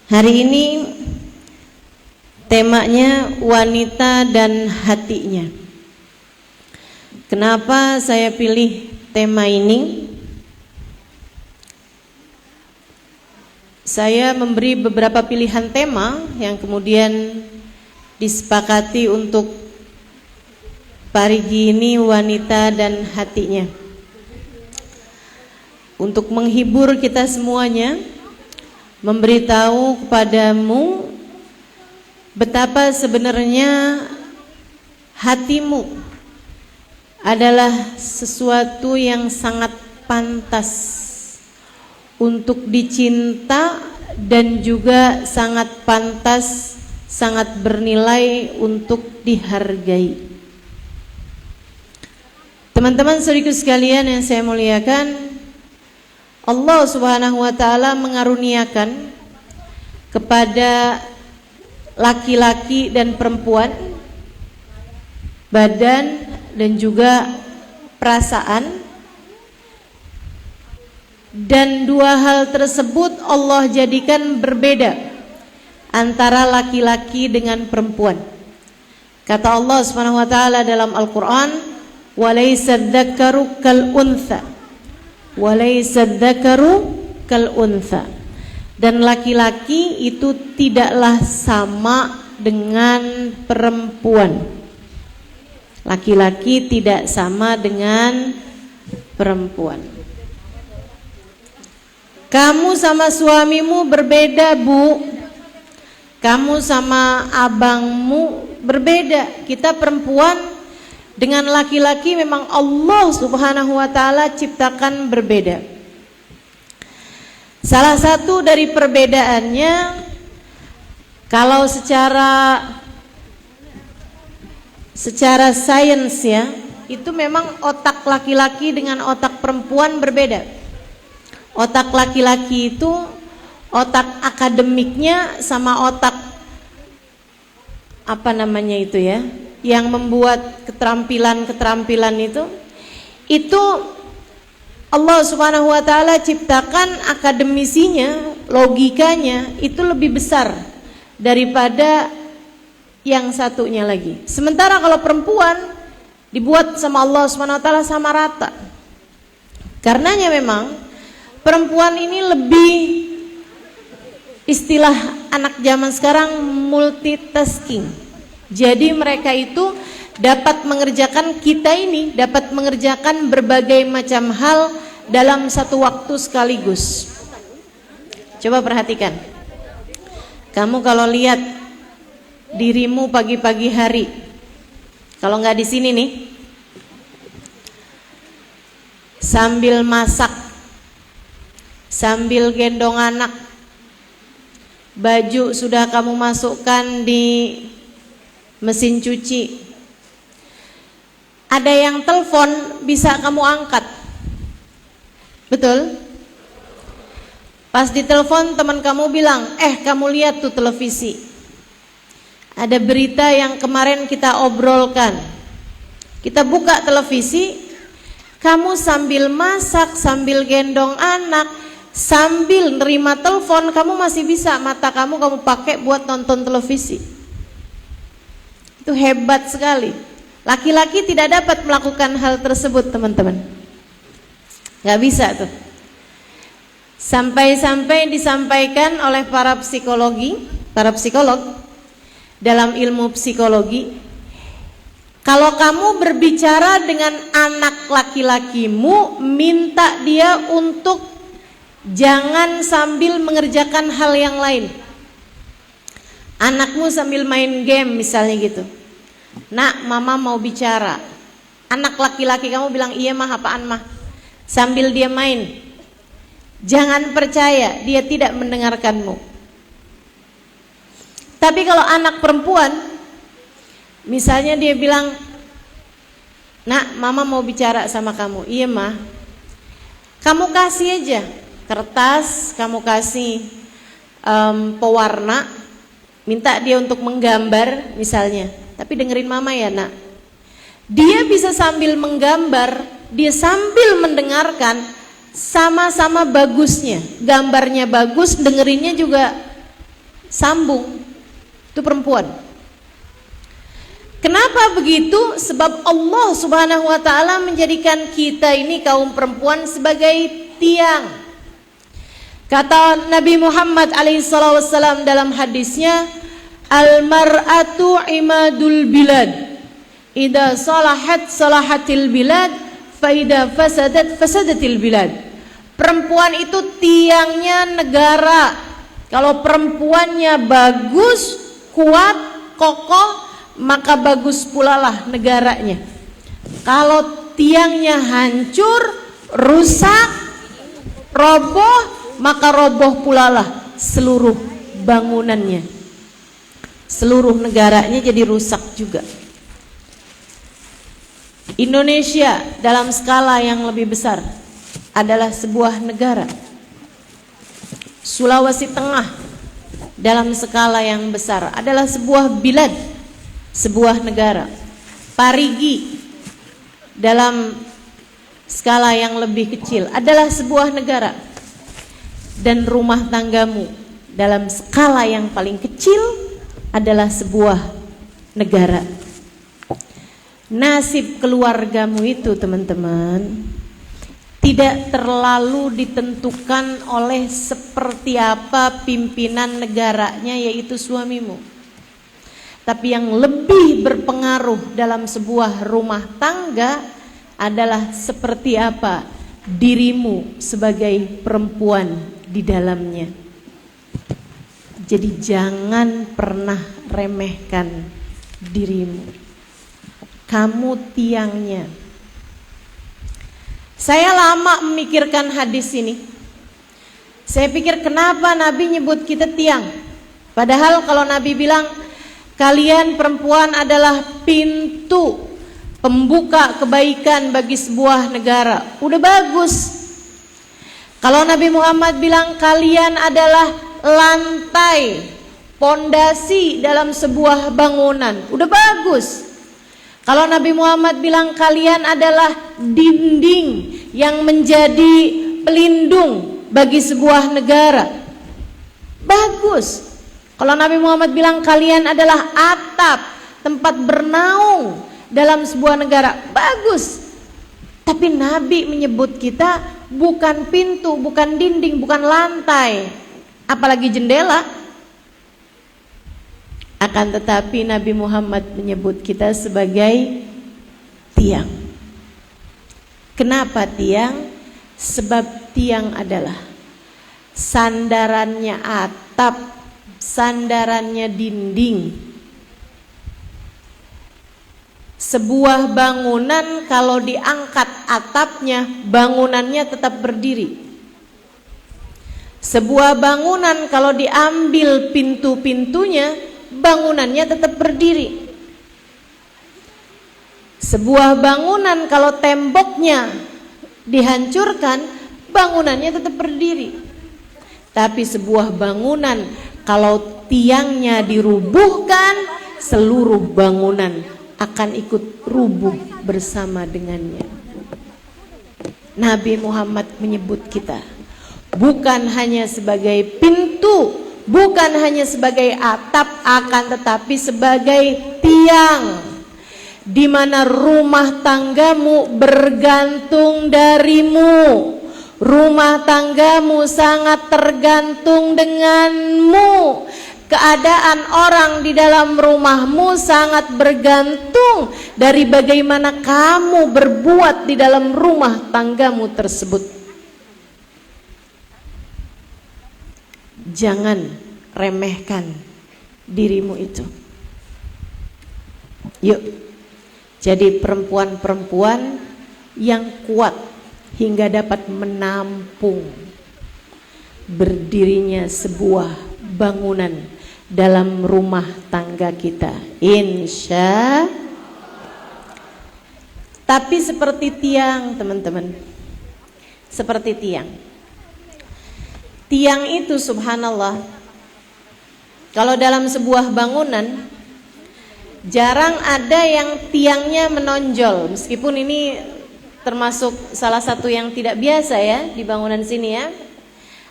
Hari ini temanya wanita dan hatinya. Kenapa saya pilih tema ini? Saya memberi beberapa pilihan tema yang kemudian disepakati untuk parigi ini, wanita dan hatinya. Untuk menghibur kita semuanya, memberitahu kepadamu betapa sebenarnya hatimu adalah sesuatu yang sangat pantas untuk dicinta dan juga sangat pantas, sangat bernilai untuk dihargai. Teman-teman saudaraku sekalian yang saya muliakan, Allah Subhanahu wa taala mengaruniakan kepada laki-laki dan perempuan badan dan juga perasaan, dan dua hal tersebut Allah jadikan berbeda antara laki-laki dengan perempuan. Kata Allah Subhanahu wa taala dalam Al-Qur'an, "Walaysa dzakaru kal untha." Walaysa dzakaru kal untha. Dan laki-laki itu tidaklah sama dengan perempuan. Laki-laki tidak sama dengan perempuan. Kamu sama suamimu berbeda, Bu. Kamu sama abangmu berbeda. Kita perempuan dengan laki-laki memang Allah Subhanahu wa taala ciptakan berbeda. Salah satu dari perbedaannya, kalau secara sains ya, itu memang otak laki-laki dengan otak perempuan berbeda. Otak laki-laki itu otak akademiknya sama otak apa namanya itu ya, yang membuat keterampilan itu Allah Subhanahu wa taala ciptakan akademisinya, logikanya itu lebih besar daripada yang satunya lagi. Sementara kalau perempuan dibuat sama Allah Subhanahu wa taala sama rata. Karenanya memang perempuan ini lebih, istilah anak zaman sekarang, multitasking. Jadi mereka itu dapat mengerjakan, kita ini dapat mengerjakan berbagai macam hal dalam satu waktu sekaligus. Coba perhatikan. Kamu kalau lihat dirimu pagi-pagi hari, kalau nggak di sini nih, sambil masak, sambil gendong anak, baju sudah kamu masukkan di mesin cuci, ada yang telepon bisa kamu angkat, betul? Pas ditelepon teman kamu bilang, kamu lihat tuh televisi, ada berita yang kemarin kita obrolkan. Kita buka televisi, kamu sambil masak, sambil gendong anak, sambil nerima telepon, kamu masih bisa mata kamu pakai buat nonton televisi. Itu hebat sekali. Laki-laki tidak dapat melakukan hal tersebut, teman-teman. Gak bisa tuh. Sampai-sampai disampaikan oleh para psikolog dalam ilmu psikologi, kalau kamu berbicara dengan anak laki-lakimu, minta dia untuk jangan sambil mengerjakan hal yang lain. Anakmu sambil main game misalnya gitu, "Nak, mama mau bicara." Anak laki-laki kamu bilang, "Iya mah, apaan mah?" Sambil dia main. Jangan percaya, dia tidak mendengarkanmu. Tapi kalau anak perempuan, misalnya dia bilang, "Nak, mama mau bicara sama kamu." "Iya mah." Kamu kasih aja kertas, kamu kasih pewarna, minta dia untuk menggambar misalnya, tapi dengerin mama ya nak. Dia bisa sambil menggambar, dia sambil mendengarkan, sama-sama bagusnya. Gambarnya bagus, dengerinnya juga sambung. Itu perempuan. Kenapa begitu? Sebab Allah Subhanahu wa taala menjadikan kita ini kaum perempuan sebagai tiang. Kata Nabi Muhammad alaihissalam dalam hadisnya, al-mar'atu imadul bilad. Idza salahat salahatil bilad, fa idza fasadat fasadatil bilad. Perempuan itu tiangnya negara. Kalau perempuannya bagus, kuat, kokoh, maka bagus pula lah negaranya. Kalau tiangnya hancur, rusak, roboh, maka roboh pula lah seluruh bangunannya. Seluruh negaranya jadi rusak juga. Indonesia dalam skala yang lebih besar adalah sebuah negara. Sulawesi Tengah dalam skala yang besar adalah sebuah bilad, sebuah negara. Parigi dalam skala yang lebih kecil adalah sebuah negara. Dan rumah tanggamu dalam skala yang paling kecil adalah sebuah negara. Nasib keluargamu itu, teman-teman, tidak terlalu ditentukan oleh seperti apa pimpinan negaranya, yaitu suamimu. Tapi yang lebih berpengaruh dalam sebuah rumah tangga adalah seperti apa dirimu sebagai perempuan di dalamnya. Jadi jangan pernah remehkan dirimu. Kamu tiangnya. Saya lama memikirkan hadis ini. Saya pikir kenapa Nabi nyebut kita tiang? Padahal kalau Nabi bilang kalian perempuan adalah pintu pembuka kebaikan bagi sebuah negara, udah bagus. Kalau Nabi Muhammad bilang kalian adalah lantai, pondasi dalam sebuah bangunan, udah bagus. Kalau Nabi Muhammad bilang kalian adalah dinding yang menjadi pelindung bagi sebuah negara, bagus. Kalau Nabi Muhammad bilang kalian adalah atap, tempat bernaung dalam sebuah negara, bagus. Tapi Nabi menyebut kita bukan pintu, bukan dinding, bukan lantai, apalagi jendela. Akan tetapi Nabi Muhammad menyebut kita sebagai tiang. Kenapa tiang? Sebab tiang adalah sandarannya atap, sandarannya dinding. Sebuah bangunan kalau diangkat atapnya, bangunannya tetap berdiri. Sebuah bangunan kalau diambil pintu-pintunya, bangunannya tetap berdiri. Sebuah bangunan kalau temboknya dihancurkan, bangunannya tetap berdiri. Tapi sebuah bangunan kalau tiangnya dirubuhkan, seluruh bangunan akan ikut rubuh bersama dengannya. Nabi Muhammad menyebut kita bukan hanya sebagai pintu, bukan hanya sebagai atap, akan tetapi sebagai tiang, di mana rumah tanggamu bergantung darimu. Rumah tanggamu sangat tergantung denganmu. Keadaan orang di dalam rumahmu sangat bergantung dari bagaimana kamu berbuat di dalam rumah tanggamu tersebut. Jangan remehkan dirimu itu. Yuk, jadi perempuan-perempuan yang kuat hingga dapat menampung berdirinya sebuah bangunan dalam rumah tangga kita, insya. Tapi seperti tiang, teman-teman, seperti tiang. Tiang itu subhanallah, kalau dalam sebuah bangunan jarang ada yang tiangnya menonjol. Meskipun ini termasuk salah satu yang tidak biasa ya di bangunan sini ya.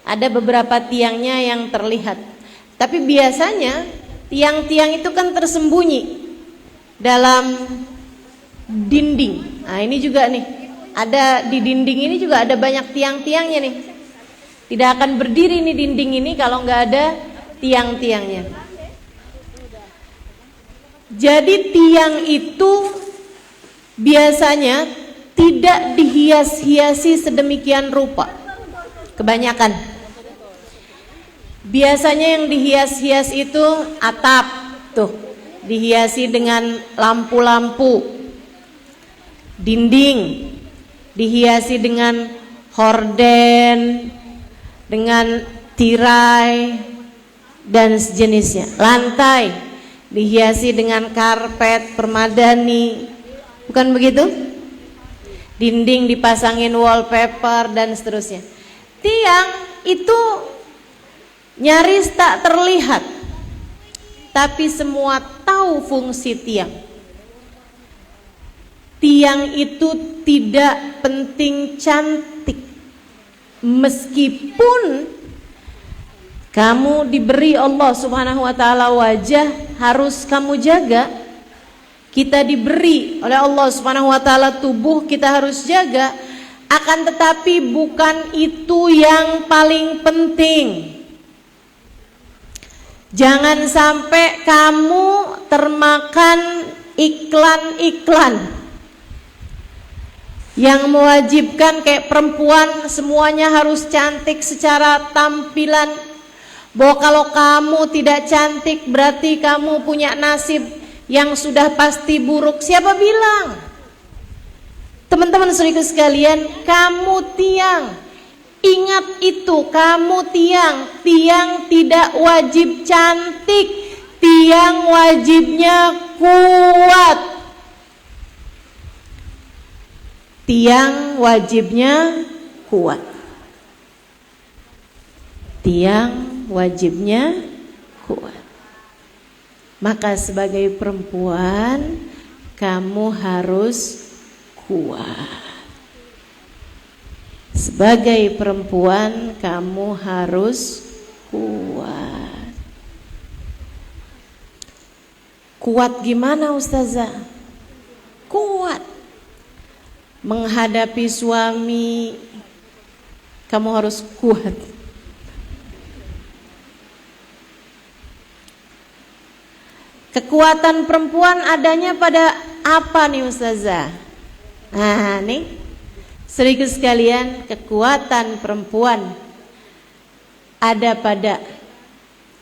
Ada beberapa tiangnya yang terlihat. Tapi biasanya tiang-tiang itu kan tersembunyi dalam dinding. Nah ini juga nih, ada di dinding ini juga ada banyak tiang-tiangnya nih. Tidak akan berdiri nih dinding ini kalau nggak ada tiang-tiangnya. Jadi tiang itu biasanya tidak dihias-hiasi sedemikian rupa. Kebanyakan. Biasanya yang dihias-hias itu atap, tuh, dihiasi dengan lampu-lampu. Dinding dihiasi dengan horden, dengan tirai dan sejenisnya. Lantai dihiasi dengan karpet permadani. Bukan begitu? Dinding dipasangin wallpaper dan seterusnya. Tiang itu nyaris tak terlihat, tapi semua tahu fungsi tiang. Tiang itu tidak penting cantik, meskipun kamu diberi Allah Subhanahu wa ta'ala wajah, harus kamu jaga. Kita diberi oleh Allah Subhanahu wa ta'ala tubuh, kita harus jaga. Akan tetapi bukan itu yang paling penting. Jangan sampai kamu termakan iklan-iklan yang mewajibkan kayak perempuan semuanya harus cantik secara tampilan. Bahwa kalau kamu tidak cantik berarti kamu punya nasib yang sudah pasti buruk. Siapa bilang? Teman-teman saudaraku sekalian, kamu tiang. Ingat itu, kamu tiang. Tiang tidak wajib cantik, tiang wajibnya kuat. Tiang wajibnya kuat. Tiang wajibnya kuat. Maka sebagai perempuan kamu harus kuat. Sebagai perempuan kamu harus kuat. Kuat gimana Ustazah? Kuat menghadapi suami, kamu harus kuat. Kekuatan perempuan adanya pada apa nih Ustazah? Nah nih, saudaraku sekalian, kekuatan perempuan ada pada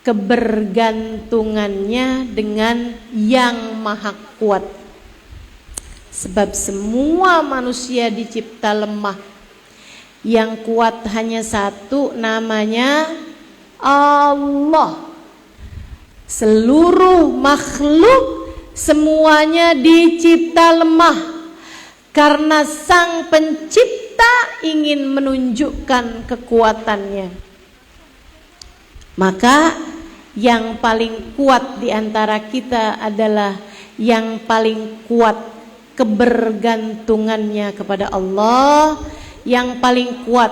kebergantungannya dengan yang maha kuat. Sebab semua manusia dicipta lemah. Yang kuat hanya satu, namanya Allah. Seluruh makhluk semuanya dicipta lemah. Karena sang pencipta ingin menunjukkan kekuatannya. Maka yang paling kuat di antara kita adalah yang paling kuat kebergantungannya kepada Allah, yang paling kuat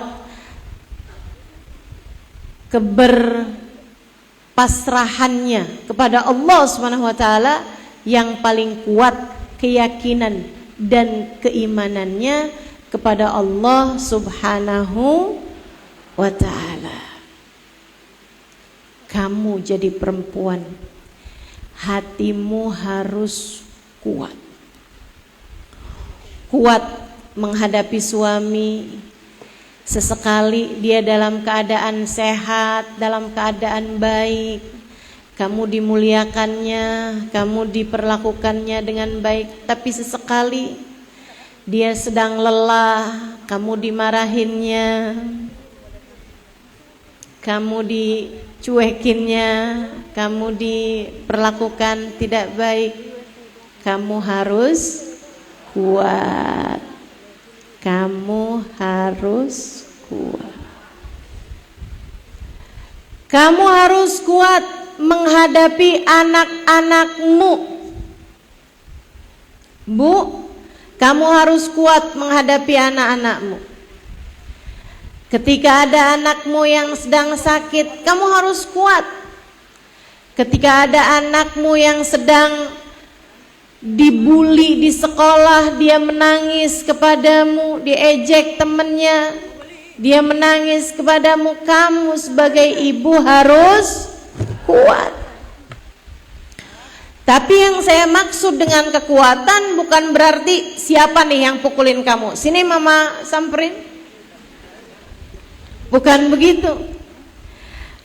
keberpasrahannya kepada Allah Subhanahu wa taala, yang paling kuat keyakinan dan keimanannya kepada Allah Subhanahu wa ta'ala. Kamu jadi perempuan, hatimu harus kuat. Kuat menghadapi suami. Sesekali dia dalam keadaan sehat, dalam keadaan baik, kamu dimuliakannya, kamu diperlakukannya dengan baik. Tapi sesekali dia sedang lelah, kamu dimarahinnya, kamu dicuekinnya, kamu diperlakukan tidak baik. Kamu harus kuat. Kamu harus kuat. Kamu harus kuat menghadapi anak-anakmu. Bu, kamu harus kuat menghadapi anak-anakmu. Ketika ada anakmu yang sedang sakit, kamu harus kuat. Ketika ada anakmu yang sedang dibully di sekolah, dia menangis kepadamu, diejek temannya, dia menangis kepadamu, kamu sebagai ibu harus kuat. Tapi yang saya maksud dengan kekuatan bukan berarti siapa nih yang pukulin kamu, sini mama samperin, bukan begitu.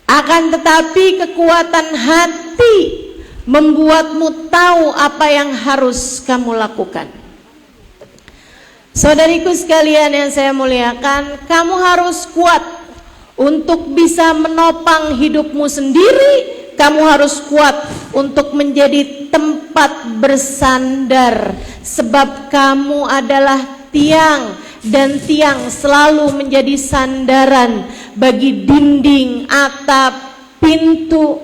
Akan tetapi kekuatan hati membuatmu tahu apa yang harus kamu lakukan. Saudariku sekalian yang saya muliakan, kamu harus kuat untuk bisa menopang hidupmu sendiri. Kamu harus kuat untuk menjadi tempat bersandar, sebab kamu adalah tiang, dan tiang selalu menjadi sandaran bagi dinding, atap, pintu.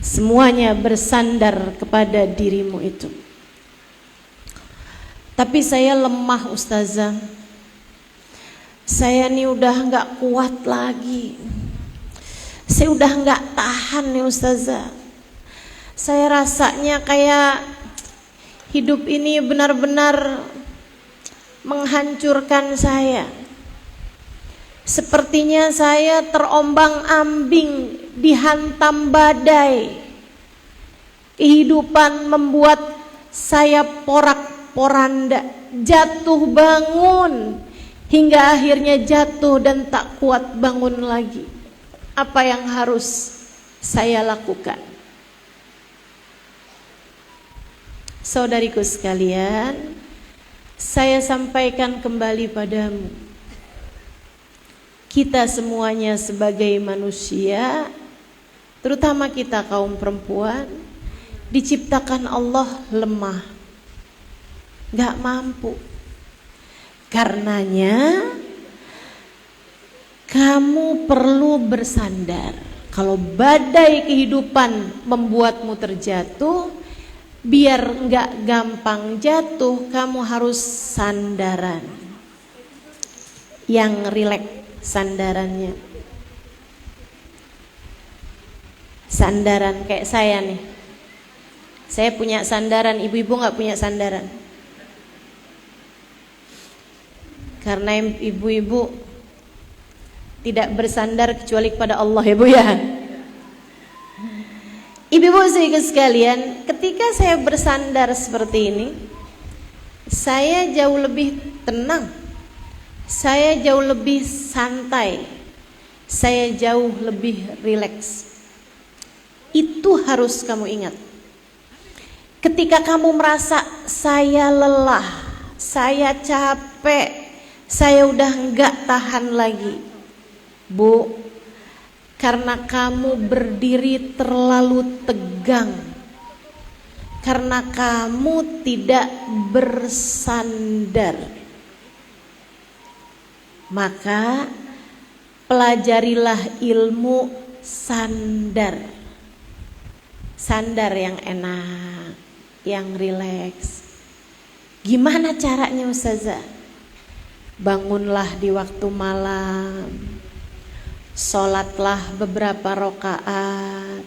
Semuanya bersandar kepada dirimu itu. Tapi saya lemah, ustazah. Saya nih udah gak kuat lagi. Saya udah gak tahan nih ustazah. Saya rasanya kayak hidup ini benar-benar menghancurkan saya. Sepertinya saya terombang-ambing, dihantam badai. Kehidupan membuat saya porak-poranda, jatuh bangun, hingga akhirnya jatuh dan tak kuat bangun lagi. Apa yang harus saya lakukan? Saudariku sekalian, saya sampaikan kembali padamu, kita semuanya sebagai manusia, terutama kita kaum perempuan, diciptakan Allah lemah, gak mampu. Karenanya kamu perlu bersandar. Kalau badai kehidupan membuatmu terjatuh, biar gak gampang jatuh, kamu harus sandaran yang rileks. Sandarannya sandaran kayak saya nih. Saya punya sandaran, ibu-ibu gak punya sandaran. Karena ibu-ibu tidak bersandar kecuali kepada Allah, ya Bu ya. Ibu-ibu sekalian, ketika saya bersandar seperti ini, saya jauh lebih tenang, saya jauh lebih santai, saya jauh lebih rileks. Itu harus kamu ingat. Ketika kamu merasa saya lelah, saya capek, saya udah enggak tahan lagi, Bu, karena kamu berdiri terlalu tegang, karena kamu tidak bersandar. Maka pelajarilah ilmu sandar. Sandar yang enak, yang rileks. Gimana caranya ustazah? Bangunlah di waktu malam, sholatlah beberapa rakaat,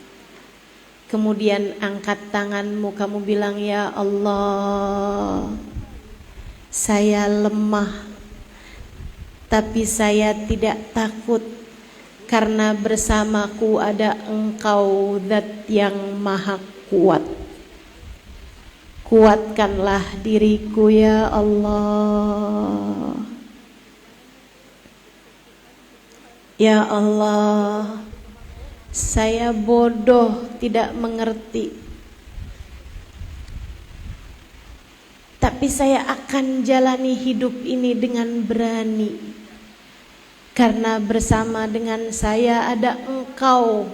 kemudian angkat tanganmu, kamu bilang, ya Allah, saya lemah, tapi saya tidak takut, karena bersamaku ada Engkau, Zat yang maha kuat. Kuatkanlah diriku ya Allah. Ya Allah, saya bodoh, tidak mengerti, tapi saya akan jalani hidup ini dengan berani, karena bersama dengan saya ada Engkau,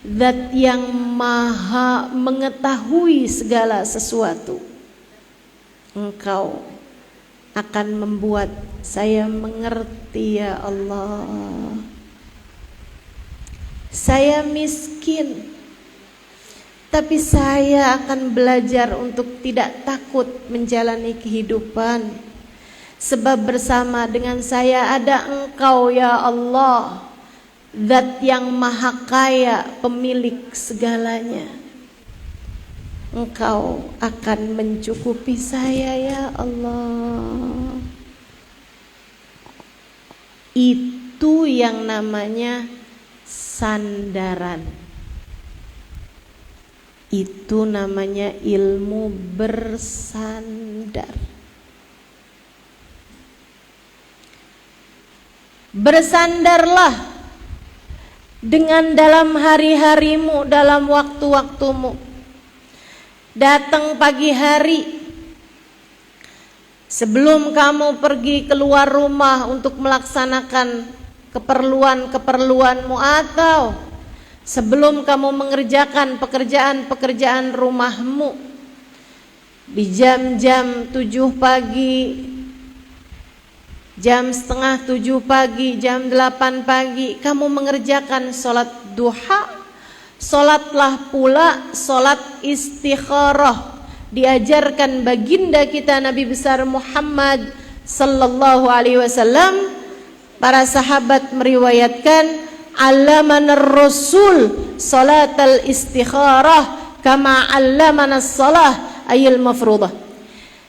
Zat yang maha mengetahui segala sesuatu. Engkau akan membuat saya mengerti ya Allah. Saya miskin, tapi saya akan belajar untuk tidak takut menjalani kehidupan, sebab bersama dengan saya ada Engkau ya Allah. Zat yang maha kaya, pemilik segalanya. Engkau akan mencukupi saya ya Allah. Itu yang namanya sandaran. Itu namanya ilmu bersandar. Bersandarlah dengan dalam hari-harimu, dalam waktu-waktumu. Datang pagi hari, sebelum kamu pergi keluar rumah untuk melaksanakan keperluan-keperluanmu, atau sebelum kamu mengerjakan pekerjaan-pekerjaan rumahmu, di jam-jam 7 pagi, jam setengah 7 pagi, jam 8 pagi, kamu mengerjakan sholat duha, sholatlah pula sholat istikharah. Diajarkan baginda kita Nabi besar Muhammad sallallahu alaihi wasallam. Para sahabat meriwayatkan, allamana Rasul salatal istikharah kama allamana shalah ayil mafruḍah.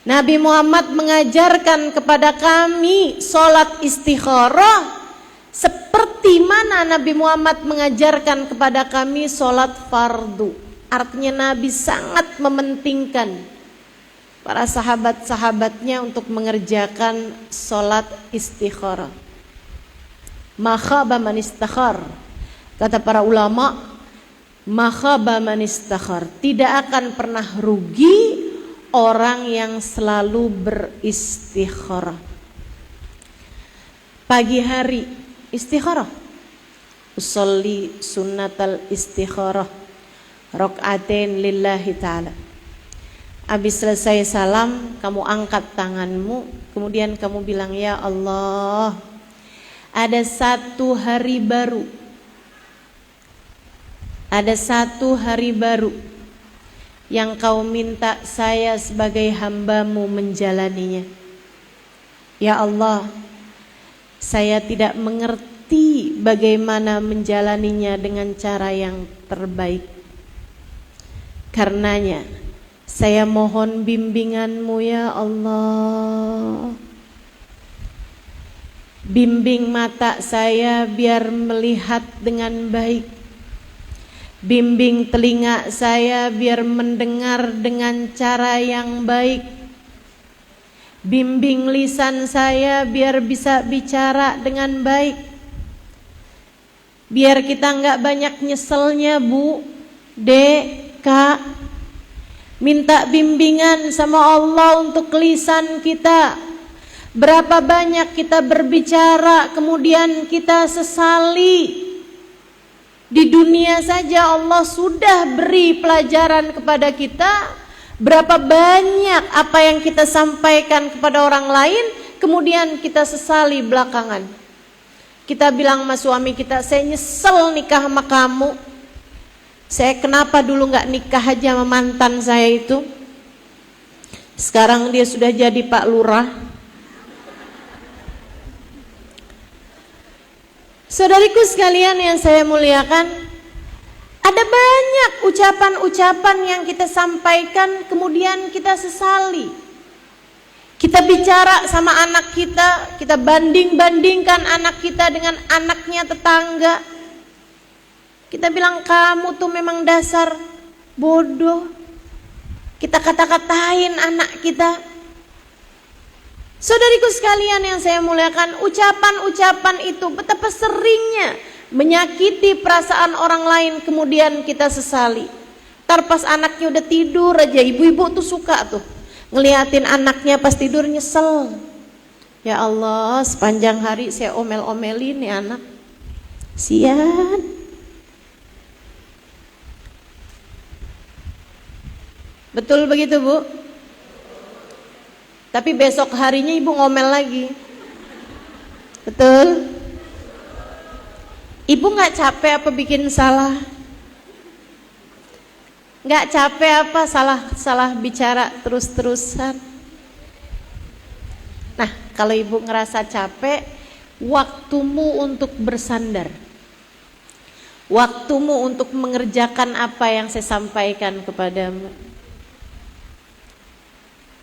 Nabi Muhammad mengajarkan kepada kami salat istikharah seperti mana Nabi Muhammad mengajarkan kepada kami salat fardu. Artinya Nabi sangat mementingkan para sahabat-sahabatnya untuk mengerjakan salat istikharah. Ma khaba man istakhar. Kata para ulama, ma khaba man istakhar. Tidak akan pernah rugi orang yang selalu beristikharah. Pagi hari istikharah. Usolli sunnatal istikharah rakaatain lillahi ta'ala. Habis selesai salam, kamu angkat tanganmu, kemudian kamu bilang, ya Allah, ada satu hari baru. Ada satu hari baru yang kau minta saya sebagai hambamu menjalaninya. Ya Allah, saya tidak mengerti bagaimana menjalaninya dengan cara yang terbaik. Karenanya saya mohon bimbinganmu ya Allah. Bimbing mata saya biar melihat dengan baik. Bimbing telinga saya biar mendengar dengan cara yang baik. Bimbing lisan saya biar bisa bicara dengan baik. Biar kita enggak banyak nyeselnya, Bu, Dek, Kak. Minta bimbingan sama Allah untuk lisan kita. Berapa banyak kita berbicara kemudian kita sesali. Di dunia saja Allah sudah beri pelajaran kepada kita. Berapa banyak apa yang kita sampaikan kepada orang lain kemudian kita sesali belakangan. Kita bilang sama suami kita, saya nyesel nikah sama kamu. Saya kenapa dulu gak nikah aja sama mantan saya itu. Sekarang dia sudah jadi Pak Lurah. Saudariku sekalian yang saya muliakan, ada banyak ucapan-ucapan yang kita sampaikan kemudian kita sesali. Kita bicara sama anak kita, kita banding-bandingkan anak kita dengan anaknya tetangga. Kita bilang kamu tuh memang dasar bodoh. Kita kata-katain anak kita. Saudariku sekalian yang saya muliakan, ucapan-ucapan itu betapa seringnya menyakiti perasaan orang lain kemudian kita sesali. Ntar pas anaknya udah tidur aja, ibu-ibu tuh suka tuh ngeliatin anaknya pas tidur nyesel. Ya Allah, sepanjang hari saya omel-omelin nih anak. Sian. Betul begitu, Bu? Tapi besok harinya ibu ngomel lagi. Betul? Ibu gak capek apa bikin salah? Gak capek apa salah bicara terus-terusan? Nah, kalau ibu ngerasa capek, waktumu untuk bersandar. waktumu untuk mengerjakan apa yang saya sampaikan kepadamu.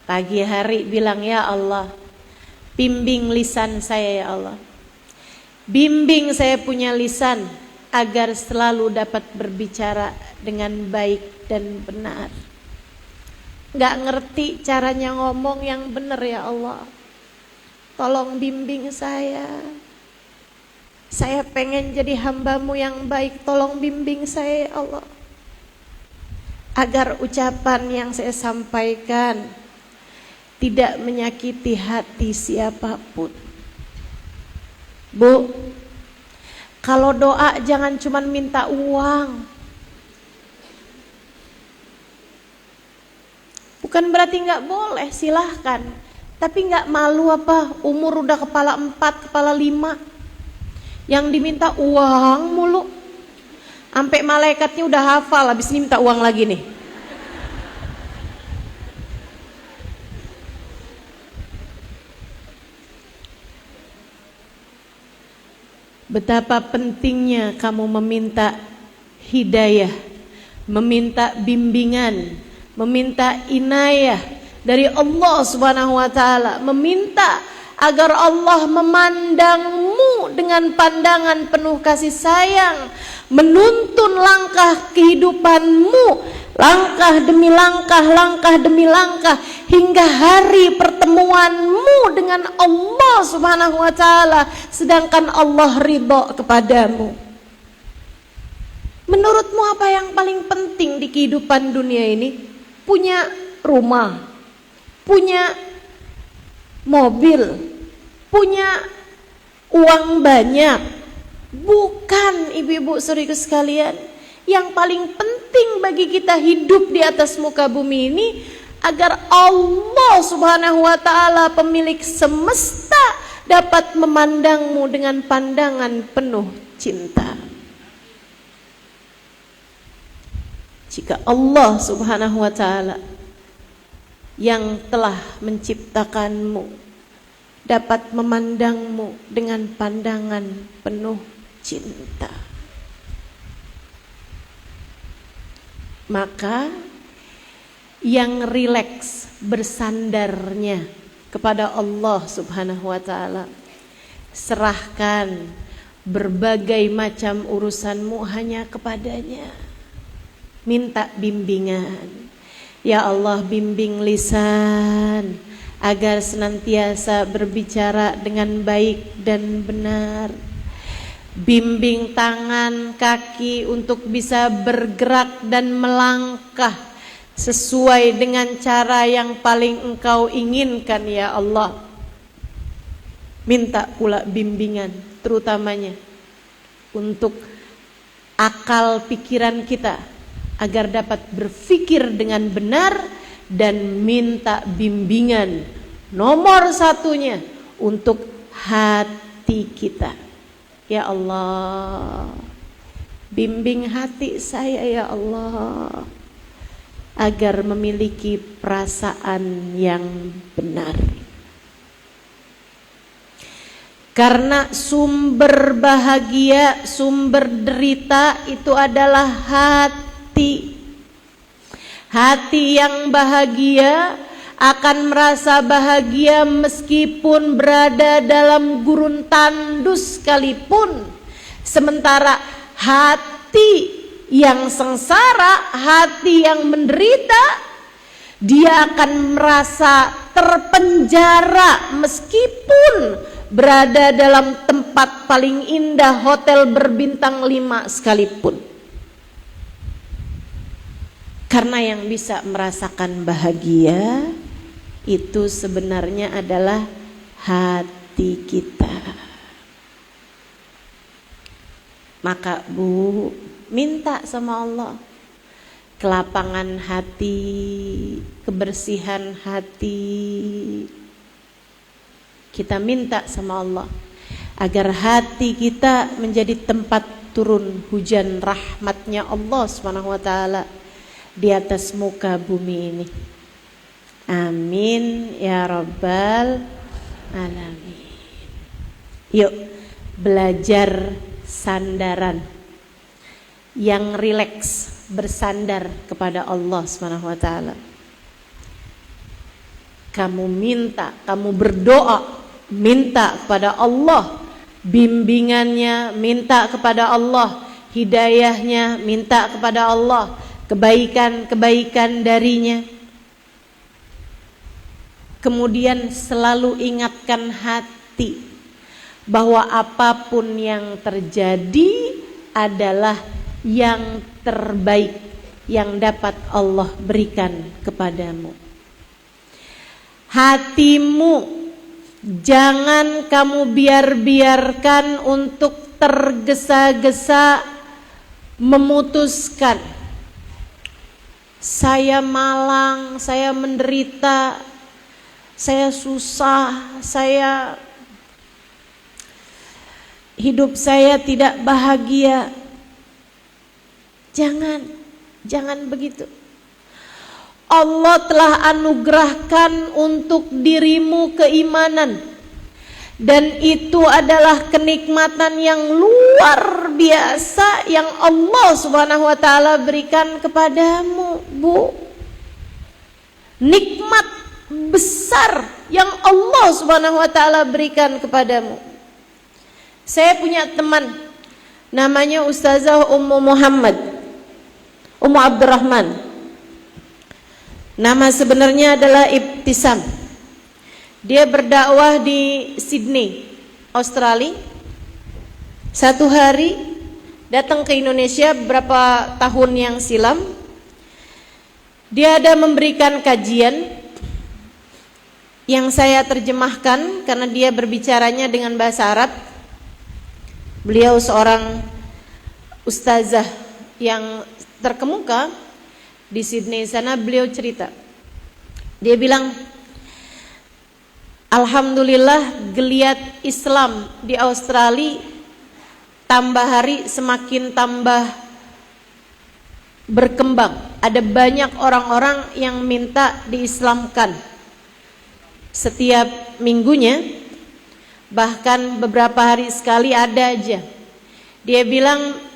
Pagi hari bilang, ya Allah, bimbing lisan saya ya Allah. Bimbing saya punya lisan agar selalu dapat berbicara dengan baik dan benar. Gak ngerti caranya ngomong yang benar ya Allah. Tolong bimbing saya. Saya pengen jadi hamba-Mu yang baik. Tolong bimbing saya ya Allah. Agar ucapan yang saya sampaikan tidak menyakiti hati siapapun. Bu, kalau doa jangan cuma minta uang. Bukan berarti gak boleh, silahkan. Tapi gak malu apa umur udah kepala 4, kepala 5 yang diminta uang mulu. Sampai malaikatnya udah hafal, habis ini minta uang lagi nih. Betapa pentingnya kamu meminta hidayah, meminta bimbingan, meminta inayah dari Allah Subhanahu wa taala, meminta agar Allah memandangmu dengan pandangan penuh kasih sayang, menuntun langkah kehidupanmu, langkah demi langkah, langkah demi langkah, hingga hari pertemuanmu dengan Allah Subhanahu wa taala, sedangkan Allah ridha kepadamu. Menurutmu apa yang paling penting di kehidupan dunia ini? Punya rumah, punya mobil, punya uang banyak? Bukan, ibu-ibu saudaraku sekalian. Yang paling penting bagi kita hidup di atas muka bumi ini agar Allah Subhanahu wa taala, pemilik semesta, dapat memandangmu dengan pandangan penuh cinta. Jika Allah Subhanahu wa taala yang telah menciptakanmu dapat memandangmu dengan pandangan penuh cinta, maka yang rileks bersandarnya kepada Allah Subhanahu wa taala, serahkan berbagai macam urusanmu hanya kepadanya. Minta bimbingan. Ya Allah, bimbing lisan agar senantiasa berbicara dengan baik dan benar. Bimbing tangan, kaki untuk bisa bergerak dan melangkah sesuai dengan cara yang paling Engkau inginkan ya Allah. Minta pula bimbingan terutamanya untuk akal pikiran kita agar dapat berpikir dengan benar, dan minta bimbingan nomor satunya untuk hati kita. Ya Allah, bimbing hati saya ya Allah agar memiliki perasaan yang benar. Karena sumber bahagia, sumber derita itu adalah hati. Hati yang bahagia akan merasa bahagia meskipun berada dalam gurun tandus sekalipun. Sementara hati yang sengsara, hati yang menderita, dia akan merasa terpenjara meskipun berada dalam tempat paling indah, hotel berbintang 5 sekalipun. Karena yang bisa merasakan bahagia itu sebenarnya adalah hati kita. Maka Bu, minta sama Allah kelapangan hati, kebersihan hati. Kita minta sama Allah agar hati kita menjadi tempat turun hujan rahmatnya Allah Subhanahu wa taala di atas muka bumi ini. Amin ya rabbal alamin. Yuk belajar sandaran. yang rileks, bersandar kepada Allah Subhanahu wa taala. Kamu minta, kamu berdoa, minta kepada Allah bimbingannya, minta kepada Allah hidayahnya, minta kepada Allah kebaikan-kebaikan darinya. Kemudian selalu ingatkan hati bahwa apapun yang terjadi adalah yang terbaik yang dapat Allah berikan kepadamu. Hatimu jangan kamu biarkan untuk tergesa-gesa memutuskan, saya malang, saya menderita, saya susah, hidup saya tidak bahagia. Jangan begitu. Allah telah anugerahkan untuk dirimu keimanan, dan itu adalah kenikmatan yang luar biasa yang Allah Subhanahu wa taala berikan kepadamu, Bu. Nikmat besar yang Allah Subhanahu wa taala berikan kepadamu. Saya punya teman namanya Ustazah Ummu Abdurrahman. Nama sebenarnya adalah Ibtisam. Dia berdakwah di Sydney, Australia. Satu hari datang ke Indonesia beberapa tahun yang silam. Dia ada memberikan kajian yang saya terjemahkan karena dia berbicaranya dengan bahasa Arab. Beliau seorang ustazah yang terkemuka di Sydney sana. Beliau cerita, dia bilang, alhamdulillah geliat Islam di Australia tambah hari semakin tambah berkembang. Ada banyak orang-orang yang minta diislamkan setiap minggunya, bahkan beberapa hari sekali ada aja. Dia bilang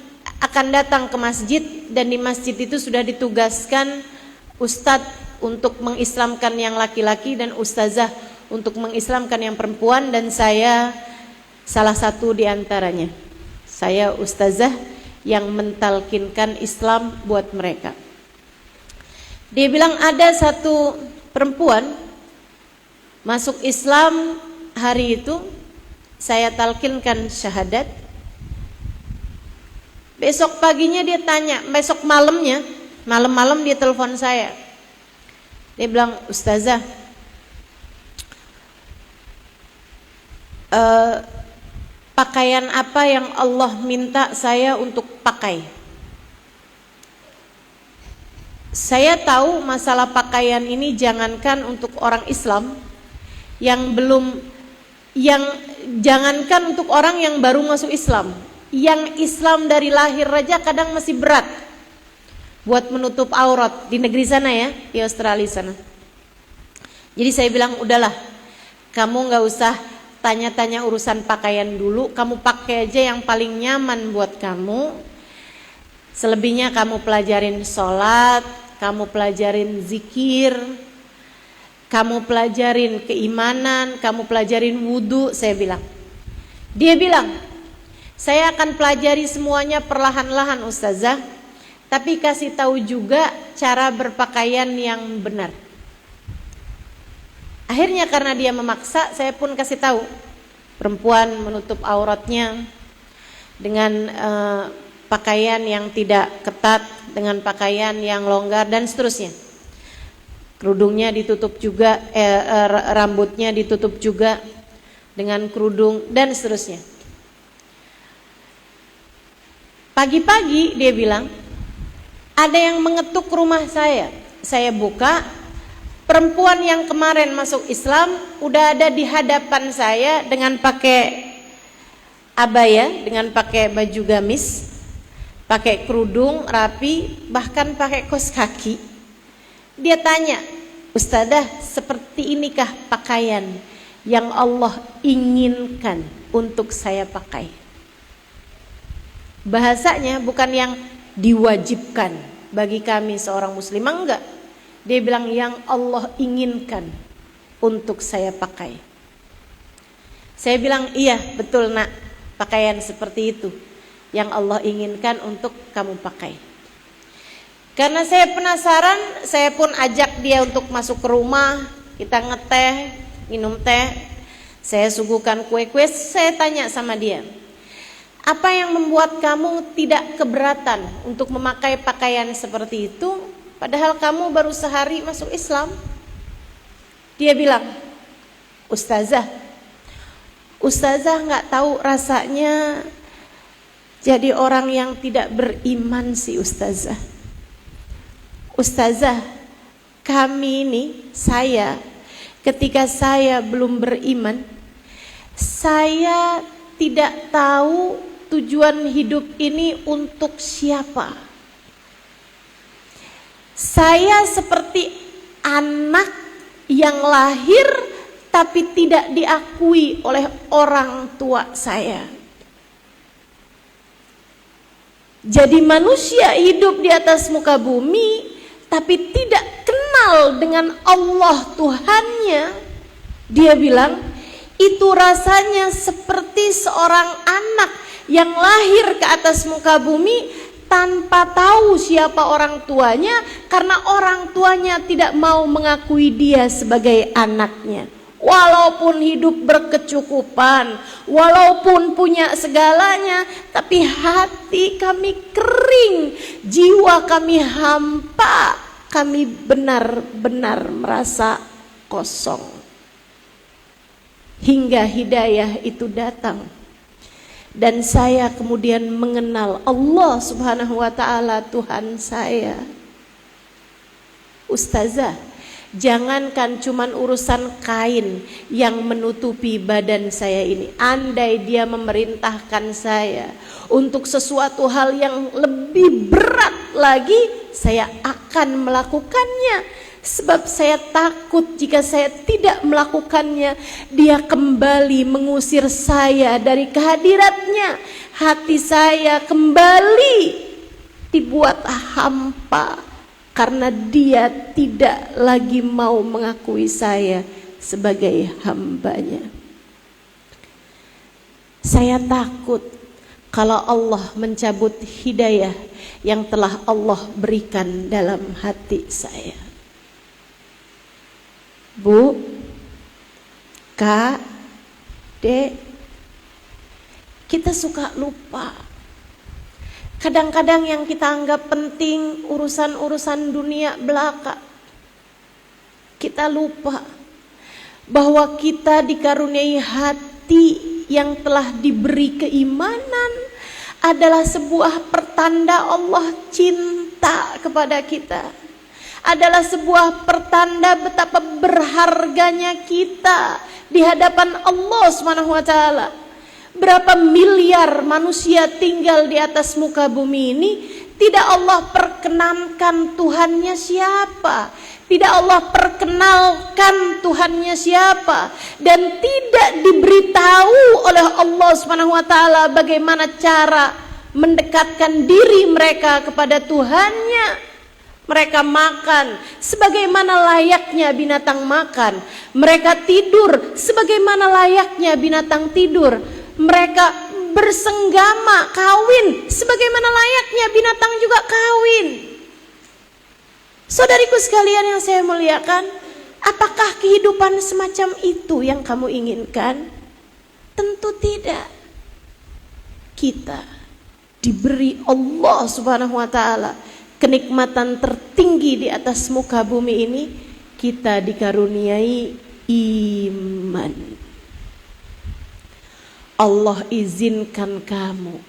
akan datang ke masjid, dan di masjid itu sudah ditugaskan ustadz untuk mengislamkan yang laki-laki dan ustazah untuk mengislamkan yang perempuan, dan saya salah satu di antaranya. Saya ustazah yang mentalkinkan Islam buat mereka. Dia bilang ada satu perempuan masuk Islam hari itu, saya talkinkan syahadat. Besok paginya dia tanya, besok malam-malam dia telepon saya. Dia bilang, Ustazah, pakaian apa yang Allah minta saya untuk pakai? Saya tahu masalah pakaian ini jangankan untuk orang Islam jangankan untuk orang yang baru masuk Islam. Yang Islam dari lahir aja kadang masih berat buat menutup aurat di negeri sana ya, di Australia sana. Jadi saya bilang, udahlah, kamu gak usah tanya-tanya urusan pakaian dulu, kamu pakai aja yang paling nyaman buat kamu. Selebihnya kamu pelajarin sholat, kamu pelajarin zikir, kamu pelajarin keimanan, kamu pelajarin wudhu. Saya bilang, dia bilang, saya akan pelajari semuanya perlahan-lahan Ustazah, tapi kasih tahu juga cara berpakaian yang benar. Akhirnya karena dia memaksa, saya pun kasih tahu. Perempuan menutup auratnya dengan pakaian yang tidak ketat, dengan pakaian yang longgar dan seterusnya. Kerudungnya ditutup juga, rambutnya ditutup juga dengan kerudung dan seterusnya. Pagi-pagi dia bilang, ada yang mengetuk rumah saya. Saya buka, perempuan yang kemarin masuk Islam udah ada di hadapan saya dengan pakai abaya, dengan pakai baju gamis, pakai kerudung rapi, bahkan pakai kaos kaki. Dia tanya, Ustazah, seperti inikah pakaian yang Allah inginkan untuk saya pakai? Bahasanya bukan yang diwajibkan bagi kami seorang muslimah, enggak. Dia bilang yang Allah inginkan untuk saya pakai. Saya bilang iya betul nak, pakaian seperti itu yang Allah inginkan untuk kamu pakai. Karena saya penasaran, saya pun ajak dia untuk masuk ke rumah, kita ngeteh, minum teh, saya suguhkan kue-kue, saya tanya sama dia, apa yang membuat kamu tidak keberatan untuk memakai pakaian seperti itu, padahal kamu baru sehari masuk Islam? Dia bilang, Ustazah nggak tahu rasanya jadi orang yang tidak beriman sih Ustazah. Ustazah, kami ini, saya, ketika saya belum beriman, saya tidak tahu tujuan hidup ini untuk siapa. Saya seperti anak yang lahir tapi tidak diakui oleh orang tua saya. Jadi manusia hidup di atas muka bumi tapi tidak kenal dengan Allah Tuhannya. Dia bilang itu rasanya seperti seorang anak yang lahir ke atas muka bumi tanpa tahu siapa orang tuanya, karena orang tuanya tidak mau mengakui dia sebagai anaknya. Walaupun hidup berkecukupan, walaupun punya segalanya, tapi hati kami kering, jiwa kami hampa, kami benar-benar merasa kosong. Hingga hidayah itu datang, dan saya kemudian mengenal Allah Subhanahu wa ta'ala, Tuhan saya. Ustazah, jangankan cuman urusan kain yang menutupi badan saya ini, andai dia memerintahkan saya untuk sesuatu hal yang lebih berat lagi, saya akan melakukannya. Sebab saya takut jika saya tidak melakukannya, dia kembali mengusir saya dari kehadiratnya. Hati saya kembali dibuat hampa karena dia tidak lagi mau mengakui saya sebagai hambanya. Saya takut kalau Allah mencabut hidayah yang telah Allah berikan dalam hati saya. Bu, Kak, Dek, kita suka lupa. Kadang-kadang yang kita anggap penting urusan-urusan dunia belaka, kita lupa bahwa kita dikaruniai hati yang telah diberi keimanan adalah sebuah pertanda Allah cinta kepada kita. Adalah sebuah pertanda betapa berharganya kita di hadapan Allah Subhanahu wa ta'ala. Berapa miliar manusia tinggal di atas muka bumi ini, tidak Allah perkenankan Tuhannya siapa, tidak Allah perkenalkan Tuhannya siapa, dan tidak diberitahu oleh Allah Subhanahu wa ta'ala bagaimana cara mendekatkan diri mereka kepada Tuhannya. Mereka makan sebagaimana layaknya binatang makan. Mereka tidur sebagaimana layaknya binatang tidur. Mereka bersenggama, kawin sebagaimana layaknya binatang juga kawin. Saudariku sekalian yang saya muliakan, apakah kehidupan semacam itu yang kamu inginkan? Tentu tidak. Kita diberi Allah Subhanahu wa ta'ala kenikmatan tertinggi di atas muka bumi ini, kita dikaruniai iman. Allah izinkan kamu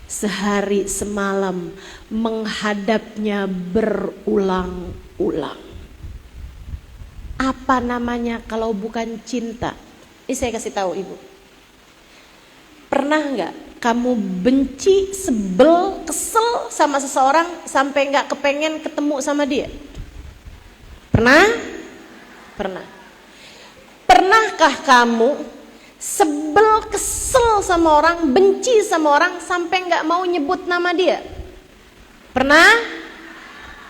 sehari semalam menghadapnya berulang-ulang. Apa namanya kalau bukan cinta? Ini saya kasih tahu ibu. Pernah nggak kamu benci, sebel, kesel sama seseorang sampai nggak kepengen ketemu sama dia? Pernah? Pernah. Pernahkah kamu sebel, kesel sama orang, benci sama orang sampai nggak mau nyebut nama dia? Pernah?